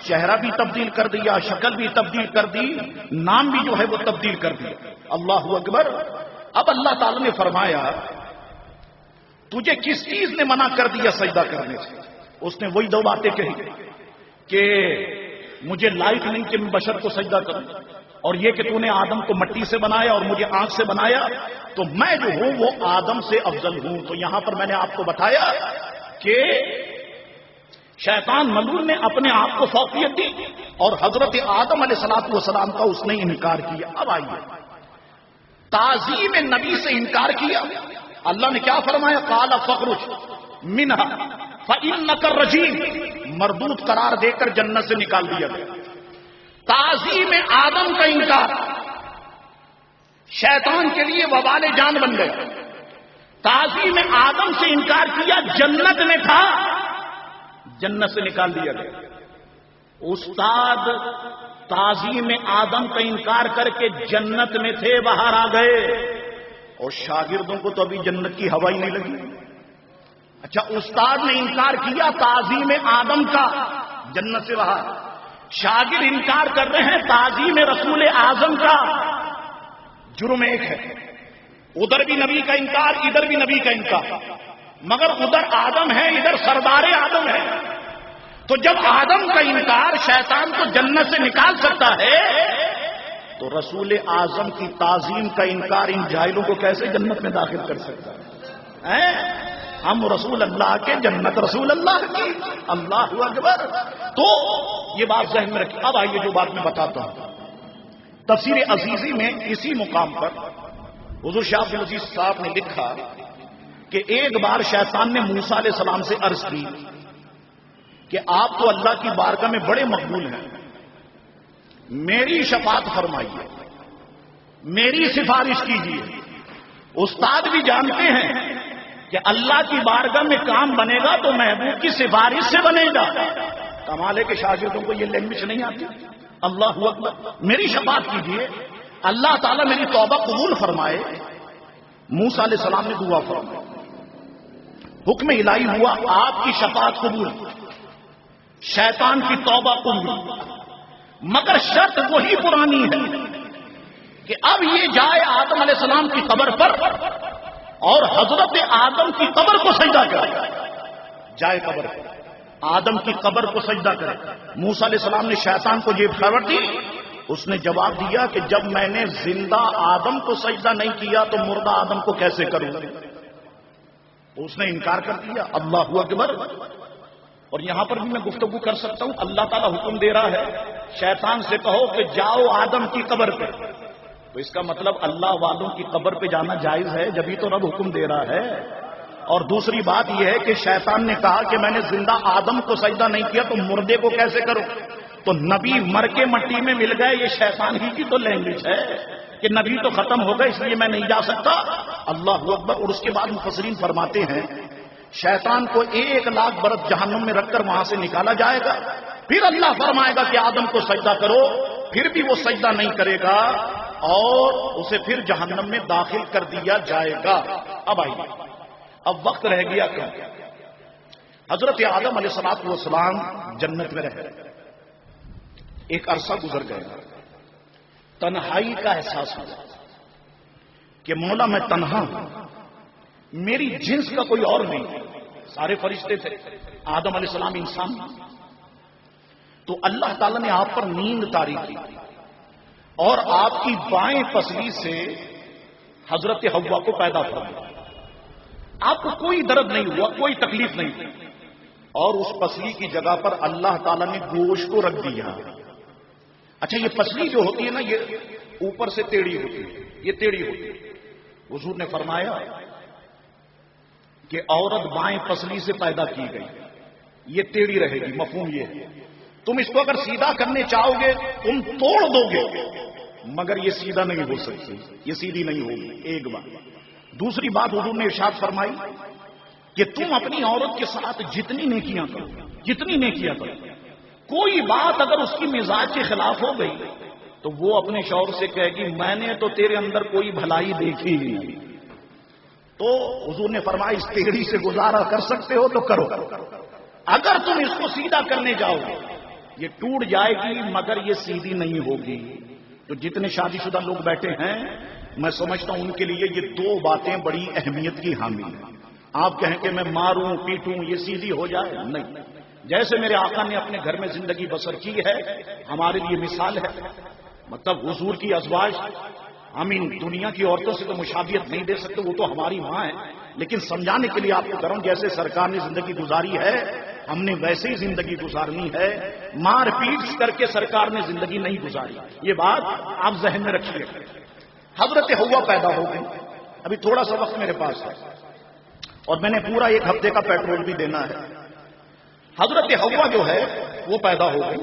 چہرہ بھی تبدیل کر دیا, شکل بھی تبدیل کر دی, نام بھی جو ہے وہ تبدیل کر دیا. اللہ اکبر. اب اللہ تعالی نے فرمایا تجھے کس چیز نے منع کر دیا سجدہ کرنے سے؟ اس نے وہی 2 باتیں کہی کہ مجھے لائق نہیں کہ میں بشر کو سجدہ کروں, اور یہ کہ تو نے آدم کو مٹی سے بنایا اور مجھے آنکھ سے بنایا تو میں جو ہوں وہ آدم سے افضل ہوں. تو یہاں پر میں نے آپ کو بتایا کہ شیطان ملعون نے اپنے آپ کو فوقیت دی اور حضرت آدم علیہ الصلوۃ والسلام کا اس نے انکار کیا. اب آئیے تعظیم نبی سے انکار کیا. اللہ نے کیا فرمایا؟ قال فخرج منها فإنك الرجيم, مردود قرار دے کر جنت سے نکال دیا گیا. تعظیم آدم کا انکار شیطان کے لیے وبال جان بن گیا. تعظیم آدم سے انکار کیا, جنت میں تھا جنت سے نکال دیا گیا. استاد تعظیم آدم کا انکار کر کے جنت میں تھے باہر آ گئے, اور شاگردوں کو تو ابھی جنت کی ہوا ہی نہیں لگی. اچھا استاد نے انکار کیا تعظیم آدم کا, جنت سے باہر. شاگرد انکار کر رہے ہیں تعظیم رسول اعظم کا. جرم ایک ہے, ادھر بھی نبی کا انکار ادھر بھی نبی کا انکار, مگر ادھر آدم ہے ادھر سردار آدم ہے. تو جب آدم کا انکار شیطان کو جنت سے نکال سکتا ہے تو رسول اعظم کی تعظیم کا انکار ان جاہلوں کو کیسے جنت میں داخل کر سکتا ہے؟ ہم رسول اللہ کے, جنت رسول اللہ کی. اللہ اکبر. تو یہ بات ذہن میں رکھیں. اب آئیے جو بات میں بتاتا ہوں. تفسیر عزیزی میں اسی مقام پر حضور شاہ عبد العزیز صاحب نے لکھا کہ ایک بار شیطان نے موسیٰ علیہ السلام سے عرض کی کہ آپ تو اللہ کی بارگاہ میں بڑے مقبول ہیں، میری شفاعت فرمائیے، میری سفارش کیجیے۔ استاد بھی جانتے ہیں کہ اللہ کی بارگاہ میں کام بنے گا تو محبوب کی سفارش سے بنے گا۔ کمال ہے کہ شاگردوں کو یہ لینگویج نہیں آتی۔ اللہ اکبر، میری شفاعت کیجیے، اللہ تعالیٰ میری توبہ قبول فرمائے۔ موسیٰ علیہ السلام نے دعا فرمائی، حکم الہی ہوا، آپ کی شفاعت قبول، شیطان کی توبہ قبول، مگر شرط وہی پرانی ہے کہ اب یہ جائے آدم علیہ السلام کی قبر پر اور حضرت آدم کی قبر کو سجدہ کرے، جائے قبر پر آدم کی قبر کو سجدہ کرے۔ موسیٰ علیہ السلام نے شیطان کو یہ خبر دی، اس نے جواب دیا کہ جب میں نے زندہ آدم کو سجدہ نہیں کیا تو مردہ آدم کو کیسے کروں؟ اس نے انکار کر دیا۔ اللہ اکبر۔ اور یہاں پر بھی میں گفتگو کر سکتا ہوں، اللہ تعالیٰ حکم دے رہا ہے شیطان سے کہو کہ جاؤ آدم کی قبر پہ، تو اس کا مطلب اللہ والوں کی قبر پہ جانا جائز ہے، جبھی تو رب حکم دے رہا ہے۔ اور دوسری بات یہ ہے کہ شیطان نے کہا کہ میں نے زندہ آدم کو سجدہ نہیں کیا تو مردے کو کیسے کروں؟ تو نبی مر کے مٹی میں مل گئے، یہ شیطان ہی کی تو لینگویج ہے کہ نبی تو ختم ہو گئے اس لیے میں نہیں جا سکتا۔ اللہ اکبر۔ اور اس کے بعد مفسرین فرماتے ہیں شیطان کو 1,00,000 برس جہنم میں رکھ کر وہاں سے نکالا جائے گا، پھر اللہ فرمائے گا کہ آدم کو سجدہ کرو، پھر بھی وہ سجدہ نہیں کرے گا اور اسے پھر جہنم میں داخل کر دیا جائے گا۔ اب آئیے، اب وقت رہ گیا کم، حضرت آدم علیہ السلام جنت میں رہے، ایک عرصہ گزر گیا، تنہائی کا احساس ہوا کہ مولا میں تنہا ہوں، میری جنس کا کوئی اور نہیں، سارے فرشتے تھے، آدم علیہ السلام انسان، تو اللہ تعالیٰ نے آپ پر نیند طاری کی اور آپ کی بائیں پسلی سے حضرت حوا کو پیدا فرمایا۔ آپ کو کوئی درد نہیں ہوا، کوئی تکلیف نہیں ہوئی، اور اس پسلی کی جگہ پر اللہ تعالیٰ نے گوشت کو رکھ دیا۔ اچھا، یہ پسلی جو ہوتی ہے نا، یہ اوپر سے ٹیڑھی ہوتی ہے، یہ ٹیڑھی ہوتی ہے۔ حضور نے فرمایا کہ عورت بائیں پسلی سے پیدا کی گئی، یہ ٹیڑھی رہے گی، مفہوم یہ ہے۔ تم اس کو اگر سیدھا کرنے چاہو گے تم توڑ دو گے، مگر یہ سیدھا نہیں ہو سکتی، یہ سیدھی نہیں ہوگی، ایک بات۔ دوسری بات حضور نے ارشاد فرمائی کہ تم اپنی عورت کے ساتھ جتنی نیکیاں کرو، جتنی نیکیاں کرو، کوئی بات اگر اس کی مزاج کے خلاف ہو گئی تو وہ اپنے شوہر سے کہے گی میں نے تو تیرے اندر کوئی بھلائی دیکھی ہی نہیں۔ تو حضور نے فرمایا اس ٹیڑھی سے گزارا کر سکتے ہو تو کرو، اگر تم اس کو سیدھا کرنے جاؤ گے یہ ٹوٹ جائے گی مگر یہ سیدھی نہیں ہوگی۔ تو جتنے شادی شدہ لوگ بیٹھے ہیں میں سمجھتا ہوں ان کے لیے یہ دو باتیں بڑی اہمیت کی حامل ہیں۔ آپ کہیں کہ میں ماروں پیٹوں یہ سیدھی ہو جائے، نہیں۔ جیسے میرے آقا نے اپنے گھر میں زندگی بسر کی ہے ہمارے لیے مثال ہے، مطلب حضور کی ازواج، ہم ان دنیا کی عورتوں سے تو مشابہت نہیں دے سکتے، وہ تو ہماری ماں ہے، لیکن سمجھانے کے لیے آپ کو کروں جیسے سرکار نے زندگی گزاری ہے ہم نے ویسے ہی زندگی گزارنی ہے، مار پیٹ کر کے سرکار نے زندگی نہیں گزاری، یہ بات آپ ذہن میں رکھیے۔ حضرت حوا پیدا ہو گئی، ابھی تھوڑا سا وقت میرے پاس ہے اور میں نے پورا 1 ہفتے کا پیٹرول بھی دینا ہے۔ حضرت حوا جو ہے وہ پیدا ہو گئی،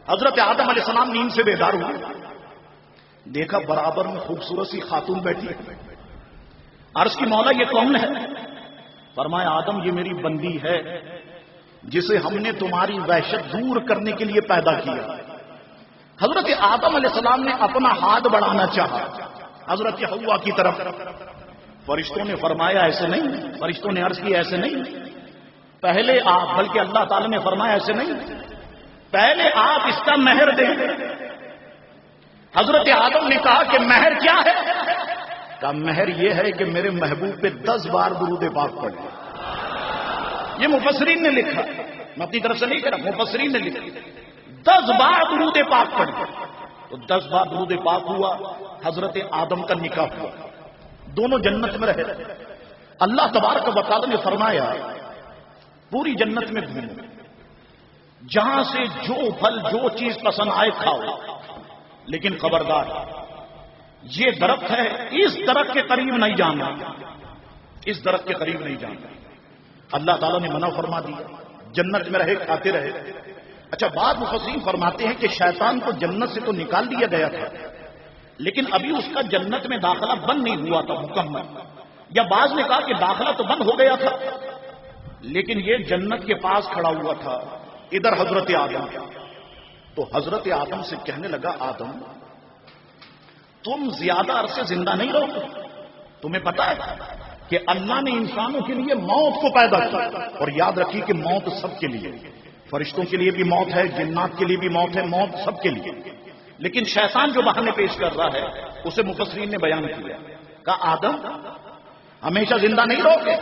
حضرت آدم علیہ السلام نیند سے بیدار ہوئے، دیکھا برابر میں خوبصورت سی خاتون بیٹھی ہے، عرض کی مولا یہ کون ہے؟ فرمایا آدم یہ میری بندی ہے جسے ہم نے تمہاری وحشت دور کرنے کے لیے پیدا کیا۔ حضرت آدم علیہ السلام نے اپنا ہاتھ بڑھانا چاہا حضرت حوا کی طرف، فرشتوں نے فرمایا ایسے نہیں، فرشتوں نے عرض کی ایسے نہیں، پہلے آپ، بلکہ اللہ تعالی نے فرمایا ایسے نہیں، پہلے آپ اس کا مہر دیں۔ حضرت آدم نے کہا کہ مہر کیا ہے؟ کہا مہر یہ ہے کہ میرے محبوب پہ 10 بار درود پاک پڑھیں۔ یہ مفسرین نے لکھا، میں اپنی طرف سے نہیں کہہ رہا، مفسرین نے لکھا 10 بار درود پاک پڑھیں۔ تو 10 بار درود پاک ہوا، حضرت آدم کا نکاح ہوا، دونوں جنت میں رہے۔ اللہ تبارک و تعالی نے فرمایا پوری جنت میں گھومو، جہاں سے جو پھل جو چیز پسند آئے کھاؤ، لیکن خبردار یہ درخت ہے اس درخت کے قریب نہیں جانا، اس درخت کے قریب نہیں جانا۔ اللہ تعالیٰ نے منع فرما دیا، جنت میں رہے، کھاتے رہے۔ اچھا، بعض مفسرین فرماتے ہیں کہ شیطان کو جنت سے تو نکال دیا گیا تھا، لیکن ابھی اس کا جنت میں داخلہ بند نہیں ہوا تھا مکمل، یا بعض نے کہا کہ داخلہ تو بند ہو گیا تھا لیکن یہ جنت کے پاس کھڑا ہوا تھا ادھر حضرت آدم، تو حضرت آدم سے کہنے لگا آدم تم زیادہ عرصے زندہ نہیں رہو گے، تمہیں پتا ہے کہ اللہ نے انسانوں کے لیے موت کو پیدا کیا، اور یاد رکھیے کہ موت سب کے لیے، فرشتوں کے لیے بھی موت ہے، جنات کے لیے بھی موت ہے، موت سب کے لیے، لیکن شیطان جو بہانے پیش کر رہا ہے اسے مفسرین نے بیان کیا، کہا آدم ہمیشہ زندہ نہیں رہو گے،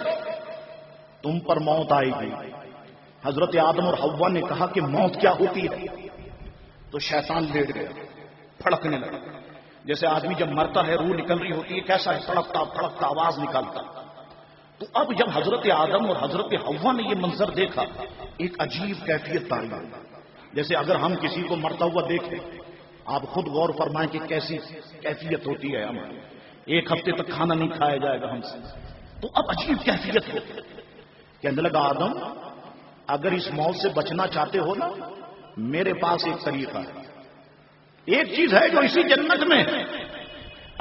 تم پر موت آئے گی۔ حضرت آدم اور حوا نے کہا کہ موت کیا ہوتی ہے، تو شیطان لیٹ گیا، پھڑکنے لگا، جیسے آدمی جب مرتا ہے روح نکل رہی ہوتی ہے، کیسا ہے پھڑکتا پھڑکتا آواز نکالتا۔ تو اب جب حضرت آدم اور حضرت حوا نے یہ منظر دیکھا، ایک عجیب کیفیت تاری ہوئی، جیسے اگر ہم کسی کو مرتا ہوا دیکھیں، آپ خود غور فرمائیں کہ کیسی کیفیت ہوتی ہے ہماری، ایک ہفتے تک کھانا نہیں کھایا جائے گا ہم سے، تو اب عجیب کیفیت ہوتی ہے۔ کہنے لگا آدم اگر اس موت سے بچنا چاہتے ہو نا، میرے پاس ایک طریقہ ہے، ایک چیز ہے جو اسی جنت میں ہے،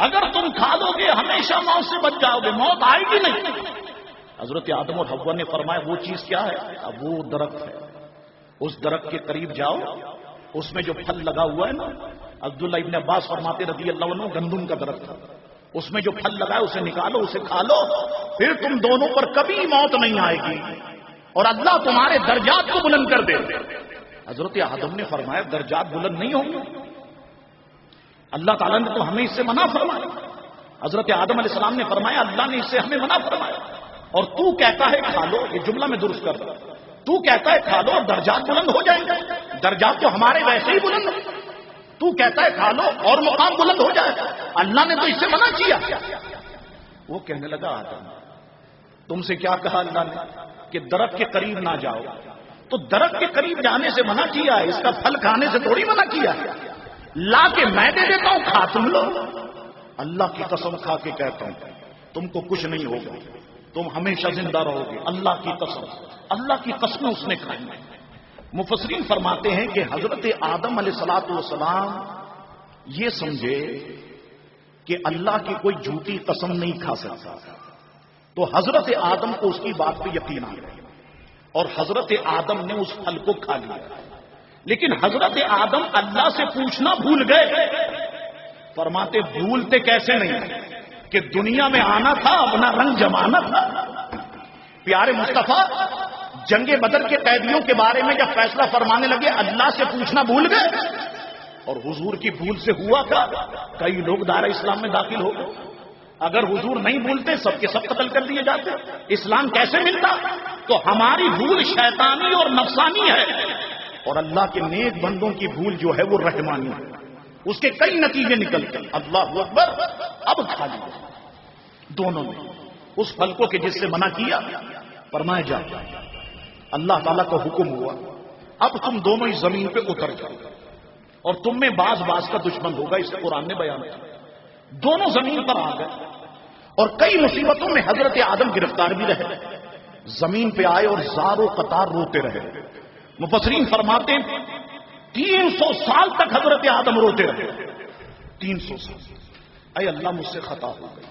اگر تم کھا لو گے ہمیشہ موت سے بچ جاؤ گے، موت آئے گی نہیں۔ حضرت آدم اور حوا نے فرمایا وہ چیز کیا ہے؟ اب وہ درخت ہے، اس درخت کے قریب جاؤ، اس میں جو پھل لگا ہوا ہے نا، عبداللہ ابن عباس فرماتے رضی اللہ عنہ گندم کا درخت تھا، اس میں جو پھل لگا ہے اسے نکالو، اسے کھا لو، پھر تم دونوں پر کبھی موت نہیں آئے گی اور اللہ تمہارے درجات کو بلند کر دے۔ حضرت آدم نے فرمایا درجات بلند نہیں ہوں گے، اللہ تعالیٰ نے تو ہمیں اس سے منع فرمایا۔ حضرت آدم علیہ السلام نے فرمایا اللہ نے اس سے ہمیں منع فرمایا، اور تو کہتا ہے کھا لو، یہ جملہ میں درست کر رہا ہوں، تو کہتا ہے کھا لو اور درجات بلند ہو جائیں گے، درجات تو ہمارے ویسے ہی بلند ہیں، تو کہتا ہے کھا لو اور مقام بلند ہو جائے، اللہ نے تو اس سے منع کیا۔ وہ کہنے لگا آدم تم سے کیا کہا اللہ نے کہ درخت کے قریب نہ جاؤ، تو درخت کے قریب جانے سے منع کیا ہے، اس کا پھل کھانے سے تھوڑی منع کیا ہے، لا کے میں دے دیتا ہوں کھا تم لو، اللہ کی قسم کھا کے کہتا ہوں تم کو کچھ نہیں ہوگا، تم ہمیشہ زندہ رہو گے، اللہ کی قسم، اللہ کی قسم اس نے کھائی۔ مفسرین فرماتے ہیں کہ حضرت آدم علیہ الصلوۃ والسلام یہ سمجھے کہ اللہ کی کوئی جھوٹی قسم نہیں کھا سکتا، تو حضرت آدم کو اس کی بات پہ یقین آ گیا اور حضرت آدم نے اس پھل کو کھا لیا، لیکن حضرت آدم اللہ سے پوچھنا بھول گئے۔ فرماتے بھولتے کیسے نہیں کہ دنیا میں آنا تھا، اپنا رنگ جمانا تھا۔ پیارے مصطفیٰ جنگ بدر کے قیدیوں کے بارے میں جب فیصلہ فرمانے لگے اللہ سے پوچھنا بھول گئے، اور حضور کی بھول سے ہوا کیا؟ کئی لوگ دائرہ اسلام میں داخل ہو گئے، اگر حضور نہیں بھولتے سب کے سب قتل کر دیے جاتے، اسلام کیسے ملتا؟ تو ہماری بھول شیطانی اور نفسانی ہے، اور اللہ کے نیک بندوں کی بھول جو ہے وہ رحمانی ہے، اس کے کئی نتیجے نکلتے ہیں۔ اللہ اکبر، اب کھا لیا دونوں نے اس پھل کو کہ جس سے منع کیا، فرمایا جا اللہ تعالیٰ کا حکم ہوا اب تم دونوں اس زمین پہ اتر جاؤ، اور تم میں باز کا دشمن ہوگا، اسے قرآن نے بیان کیا۔ دونوں زمین پر آ گئے اور کئی مصیبتوں میں حضرت آدم گرفتار بھی رہے، زمین پہ آئے اور زار و قطار روتے رہے۔ مفسرین فرماتے ہیں 300 سال تک حضرت آدم روتے رہے، 300 سال۔ اے اللہ مجھ سے خطا ہو گئی،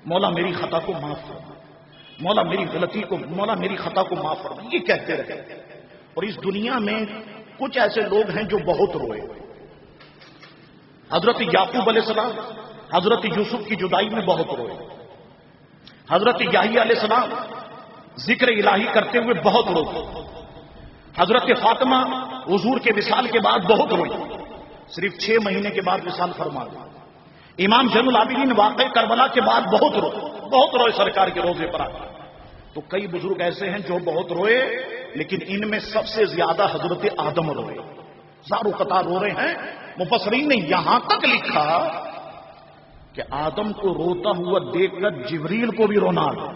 مولا میری خطا کو معاف فرما، مولا میری غلطی کو، مولا میری خطا کو معاف فرما، یہ کہتے رہے۔ اور اس دنیا میں کچھ ایسے لوگ ہیں جو بہت روئے، حضرت یعقوب علیہ السلام حضرت یوسف کی جدائی میں بہت روئے، حضرت یحییٰ علیہ السلام ذکر الہی کرتے ہوئے بہت روئے، حضرت فاطمہ حضور کے وصال کے بعد بہت روئی، صرف 6 مہینے کے بعد وصال فرما گئے۔ امام زین العابدین واقع کربلا کے بعد بہت روئے سرکار کے روزے پر آ گئے۔ تو کئی بزرگ ایسے ہیں جو بہت روئے، لیکن ان میں سب سے زیادہ حضرت آدم روئے، زارو قطار رو رہے ہیں۔ مفسرین نے یہاں تک لکھا کہ آدم کو روتا ہوا دیکھ کر جبریل کو بھی رونا آ گیا،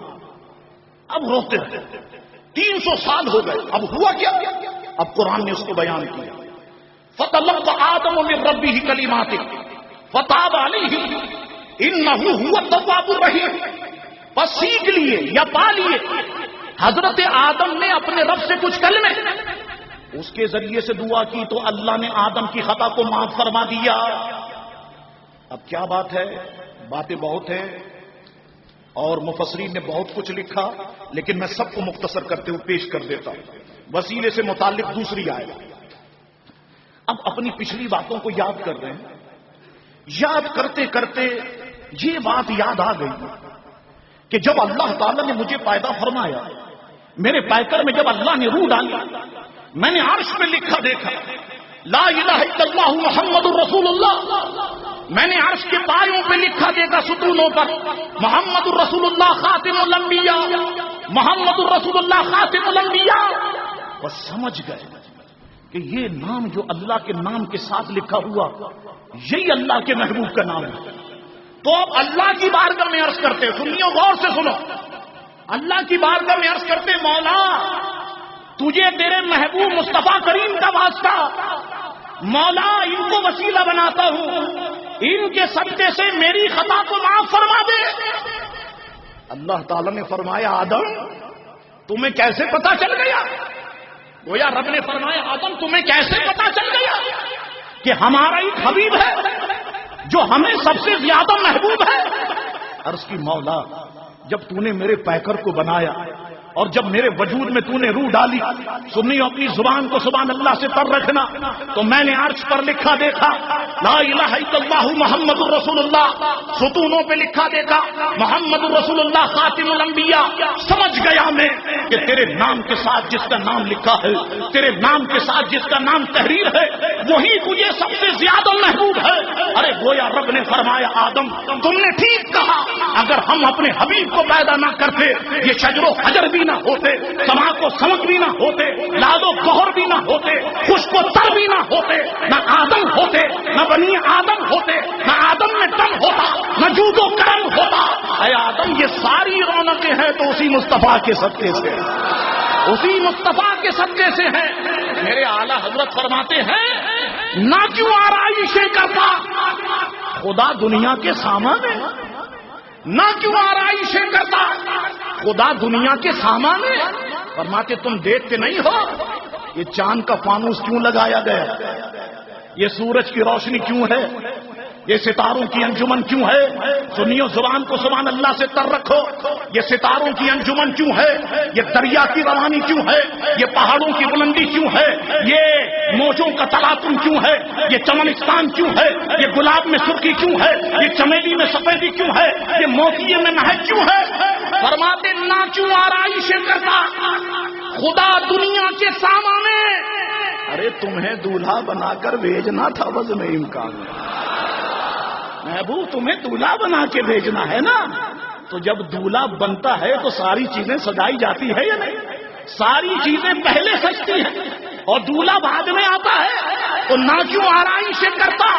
اب روتے ہیں۔ 300 سال ہو گئے، اب ہوا کیا؟ اب قرآن نے اس کو بیان کیا، فَتَلَقَّىٰ آدَمُ مِن رَبِّهِ كَلِمَاتٍ فَتَابَ عَلَيْهِ إِنَّهُ هُوَ التَّوَّابُ الرَّحِيمُ۔ بس سیکھ لیے یا پا لیے حضرت آدم نے اپنے رب سے کچھ کلمے اس کے ذریعے سے دعا کی تو اللہ نے آدم کی خطا کو معاف فرما دیا. اب کیا بات ہے؟ باتیں بہت ہیں اور مفسرین نے بہت کچھ لکھا، لیکن میں سب کو مختصر کرتے ہوئے پیش کر دیتا ہوں. وسیلے سے متعلق دوسری آئے. اب اپنی پچھلی باتوں کو یاد کر رہے ہیں. یاد کرتے کرتے یہ بات یاد آ گئی کہ جب اللہ تعالیٰ نے مجھے پیدا فرمایا، میرے پیکر میں جب اللہ نے روح ڈالی، میں نے عرش میں لکھا دیکھا لا الہ الا اللہ محمد الرسول اللہ. میں نے عرش کے پایوں پہ لکھا دیکھا ستونوں پر محمد الرسول اللہ خاتم الانبیاء، محمد الرسول اللہ خاتم الانبیاء. اور سمجھ گئے کہ یہ نام جو اللہ کے نام کے ساتھ لکھا ہوا یہی اللہ کے محبوب کا نام ہے. تو اب اللہ کی بارگاہ میں عرض کرتے، سنیو غور سے سنو، اللہ کی بارگاہ میں عرض کرتے مولا تجھے تیرے محبوب مصطفیٰ کریم کا واسطہ، مولا ان کو وسیلہ بناتا ہوں، ان کے صدقے سے میری خطا کو معاف فرما دے. اللہ تعالی نے فرمایا آدم تمہیں کیسے پتا چل گیا؟ گویا رب نے فرمایا آدم تمہیں کیسے پتا چل گیا کہ ہمارا ایک حبیب ہے جو ہمیں سب سے زیادہ محبوب ہے؟ عرض کی مولا جب تو نے میرے پیکر کو بنایا اور جب میرے وجود میں تو نے روح ڈالی، سنی اپنی زبان کو سبحان اللہ سے تر رکھنا، تو میں نے عرش پر لکھا دیکھا لا الہ الا اللہ محمد الرسول اللہ، ستونوں پہ لکھا دیکھا محمد الرسول اللہ خاتم الانبیاء. سمجھ گیا میں کہ تیرے نام کے ساتھ جس کا نام لکھا ہے، تیرے نام کے ساتھ جس کا نام تحریر ہے، وہی تجھے سب سے زیادہ محبوب ہے. ارے گویا رب نے فرمایا آدم تم نے ٹھیک کہا، اگر ہم اپنے حبیب کو پیدا نہ کرتے یہ شجر و حجر بھی نہ ہوتے، سما کو سمک بھی نہ ہوتے، لال و گوہر بھی نہ ہوتے، خشک و تر بھی نہ ہوتے، نہ آدم ہوتے، نہ بنی آدم ہوتے، نہ آدم میں دم ہوتا، نہ جود و کرم ہوتا. اے آدم یہ ساری رونقیں ہیں تو اسی مصطفیٰ کے صدقے سے، اسی مصطفیٰ کے صدقے سے ہیں. میرے اعلیٰ حضرت فرماتے ہیں نہ کیوں آرائشیں کرتا خدا دنیا کے سامان ہے، نہ کیوں آرائشیں کرتا خدا دنیا کے سامان ہے. فرماتے تم دیکھتے نہیں ہو یہ چاند کا فانوس کیوں لگایا گیا، یہ سورج کی روشنی کیوں ہے، یہ ستاروں کی انجمن کیوں ہے؟ سنیو زبان کو سبحان اللہ سے تر رکھو. یہ ستاروں کی انجمن کیوں ہے؟ یہ دریا کی روانی کیوں ہے؟ یہ پہاڑوں کی بلندی کیوں ہے؟ یہ موجوں کا تلاطم کیوں ہے؟ یہ چمنستان کیوں ہے؟ یہ گلاب میں سرخی کیوں ہے؟ یہ چمیلی میں سفیدی کیوں ہے؟ یہ موتیے میں مہک کیوں ہے؟ فرماتے نہ کیوں آرائشیں کرتا خدا دنیا کے سامنے. ارے تمہیں دولہا بنا کر بھیجنا تھا وزن امکان، محبوب تمہیں دولہا بنا کے بھیجنا ہے نا. تو جب دولہا بنتا ہے تو ساری چیزیں سجائی جاتی ہے یا نہیں؟ ساری چیزیں پہلے سجتی ہیں اور دولہا بعد میں آتا ہے. تو نہ کیوں آرائشیں کرتا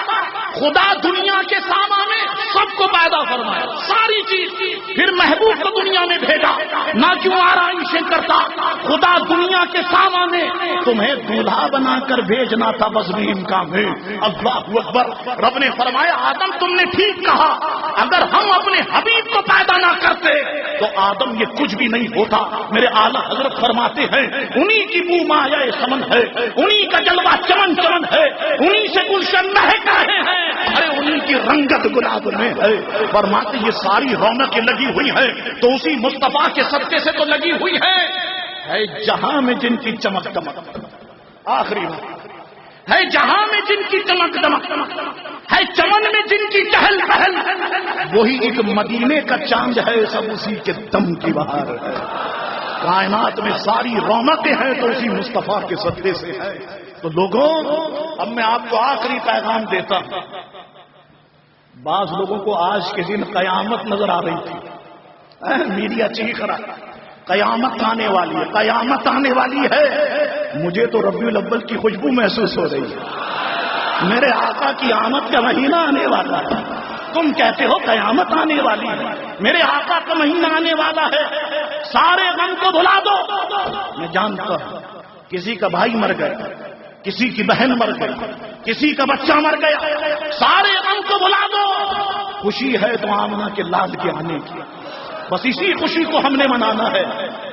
خدا دنیا کے سامنے سب کو پیدا فرمایا ساری چیز، پھر محبوب کو دنیا میں بھیجا. نہ کیوں آرائشیں کرتا خدا دنیا کے سامنے تمہیں دولہا بنا کر بھیجنا تھا وزن امکان ہے. اللہ اکبر. رب نے فرمایا آدم تم نے ٹھیک کہا، اگر ہم اپنے حبیب کو پیدا نہ کرتے تو آدم یہ کچھ بھی نہیں ہوتا. میرے اعلیٰ حضرت فرماتے ہیں انہی کی بو مایا سمن ہے، انہی کا جلوہ چمن چمن ہے، انہی سے گلشن مہک رہے ہیں، ارے انہی کی رنگت گلاب میں ہے. فرماتے یہ ساری رونقیں لگی ہوئی ہیں تو اسی مصطفیٰ کے صدقے سے تو لگی ہوئی ہے جہاں میں جن کی چمک دمک. آخری بات ہے جہاں میں جن کی چمک دمک ہے، چمن میں جن کی چہل پہل، وہی ایک مدینے کا چاند ہے، سب اسی کے دم کی بہار ہے. کائنات میں ساری رونقیں ہیں تو اسی مصطفیٰ کے صدقے سے ہے. تو لوگوں اب میں آپ کو آخری پیغام دیتا ہوں. بعض لوگوں کو آج کے دن قیامت نظر آ رہی تھی، میڈیا چیخ رہا قیامت آنے والی ہے، قیامت آنے والی ہے. مجھے تو ربیع الاول کی خوشبو محسوس ہو رہی ہے. میرے آقا کی آمد کا مہینہ آنے والا ہے، تم کہتے ہو قیامت آنے والی ہے. میرے آقا کا مہینہ آنے والا ہے، سارے غم کو بھلا دو. میں جانتا ہوں کسی کا بھائی مر گیا، کسی کی بہن مر گئی، کسی کا بچہ مر گیا، سارے غم کو بھلا دو. خوشی ہے تو آمنہ کے لال کے آنے کی، بس اسی خوشی کو ہم نے منانا ہے،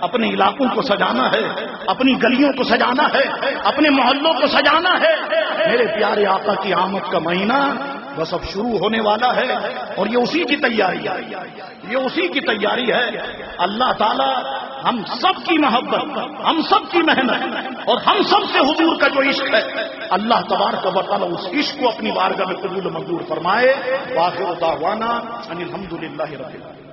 اپنے علاقوں کو سجانا ہے، اپنی گلیوں کو سجانا ہے، اپنے محلوں کو سجانا ہے۔ میرے پیارے آقا کی آمد کا مہینہ بس اب شروع ہونے والا ہے، اور یہ اسی کی تیاری ہے، یہ اسی کی تیاری ہے۔ اللہ تعالی ہم سب کی محبت، ہم سب کی محنت اور ہم سب سے حضور کا جو عشق ہے، اللہ تبارک و تعالی اس عشق کو اپنی بارگاہ میں قبول و منظور فرمائے۔ وآخر دعوانا ان الحمد للہ رب العالمین۔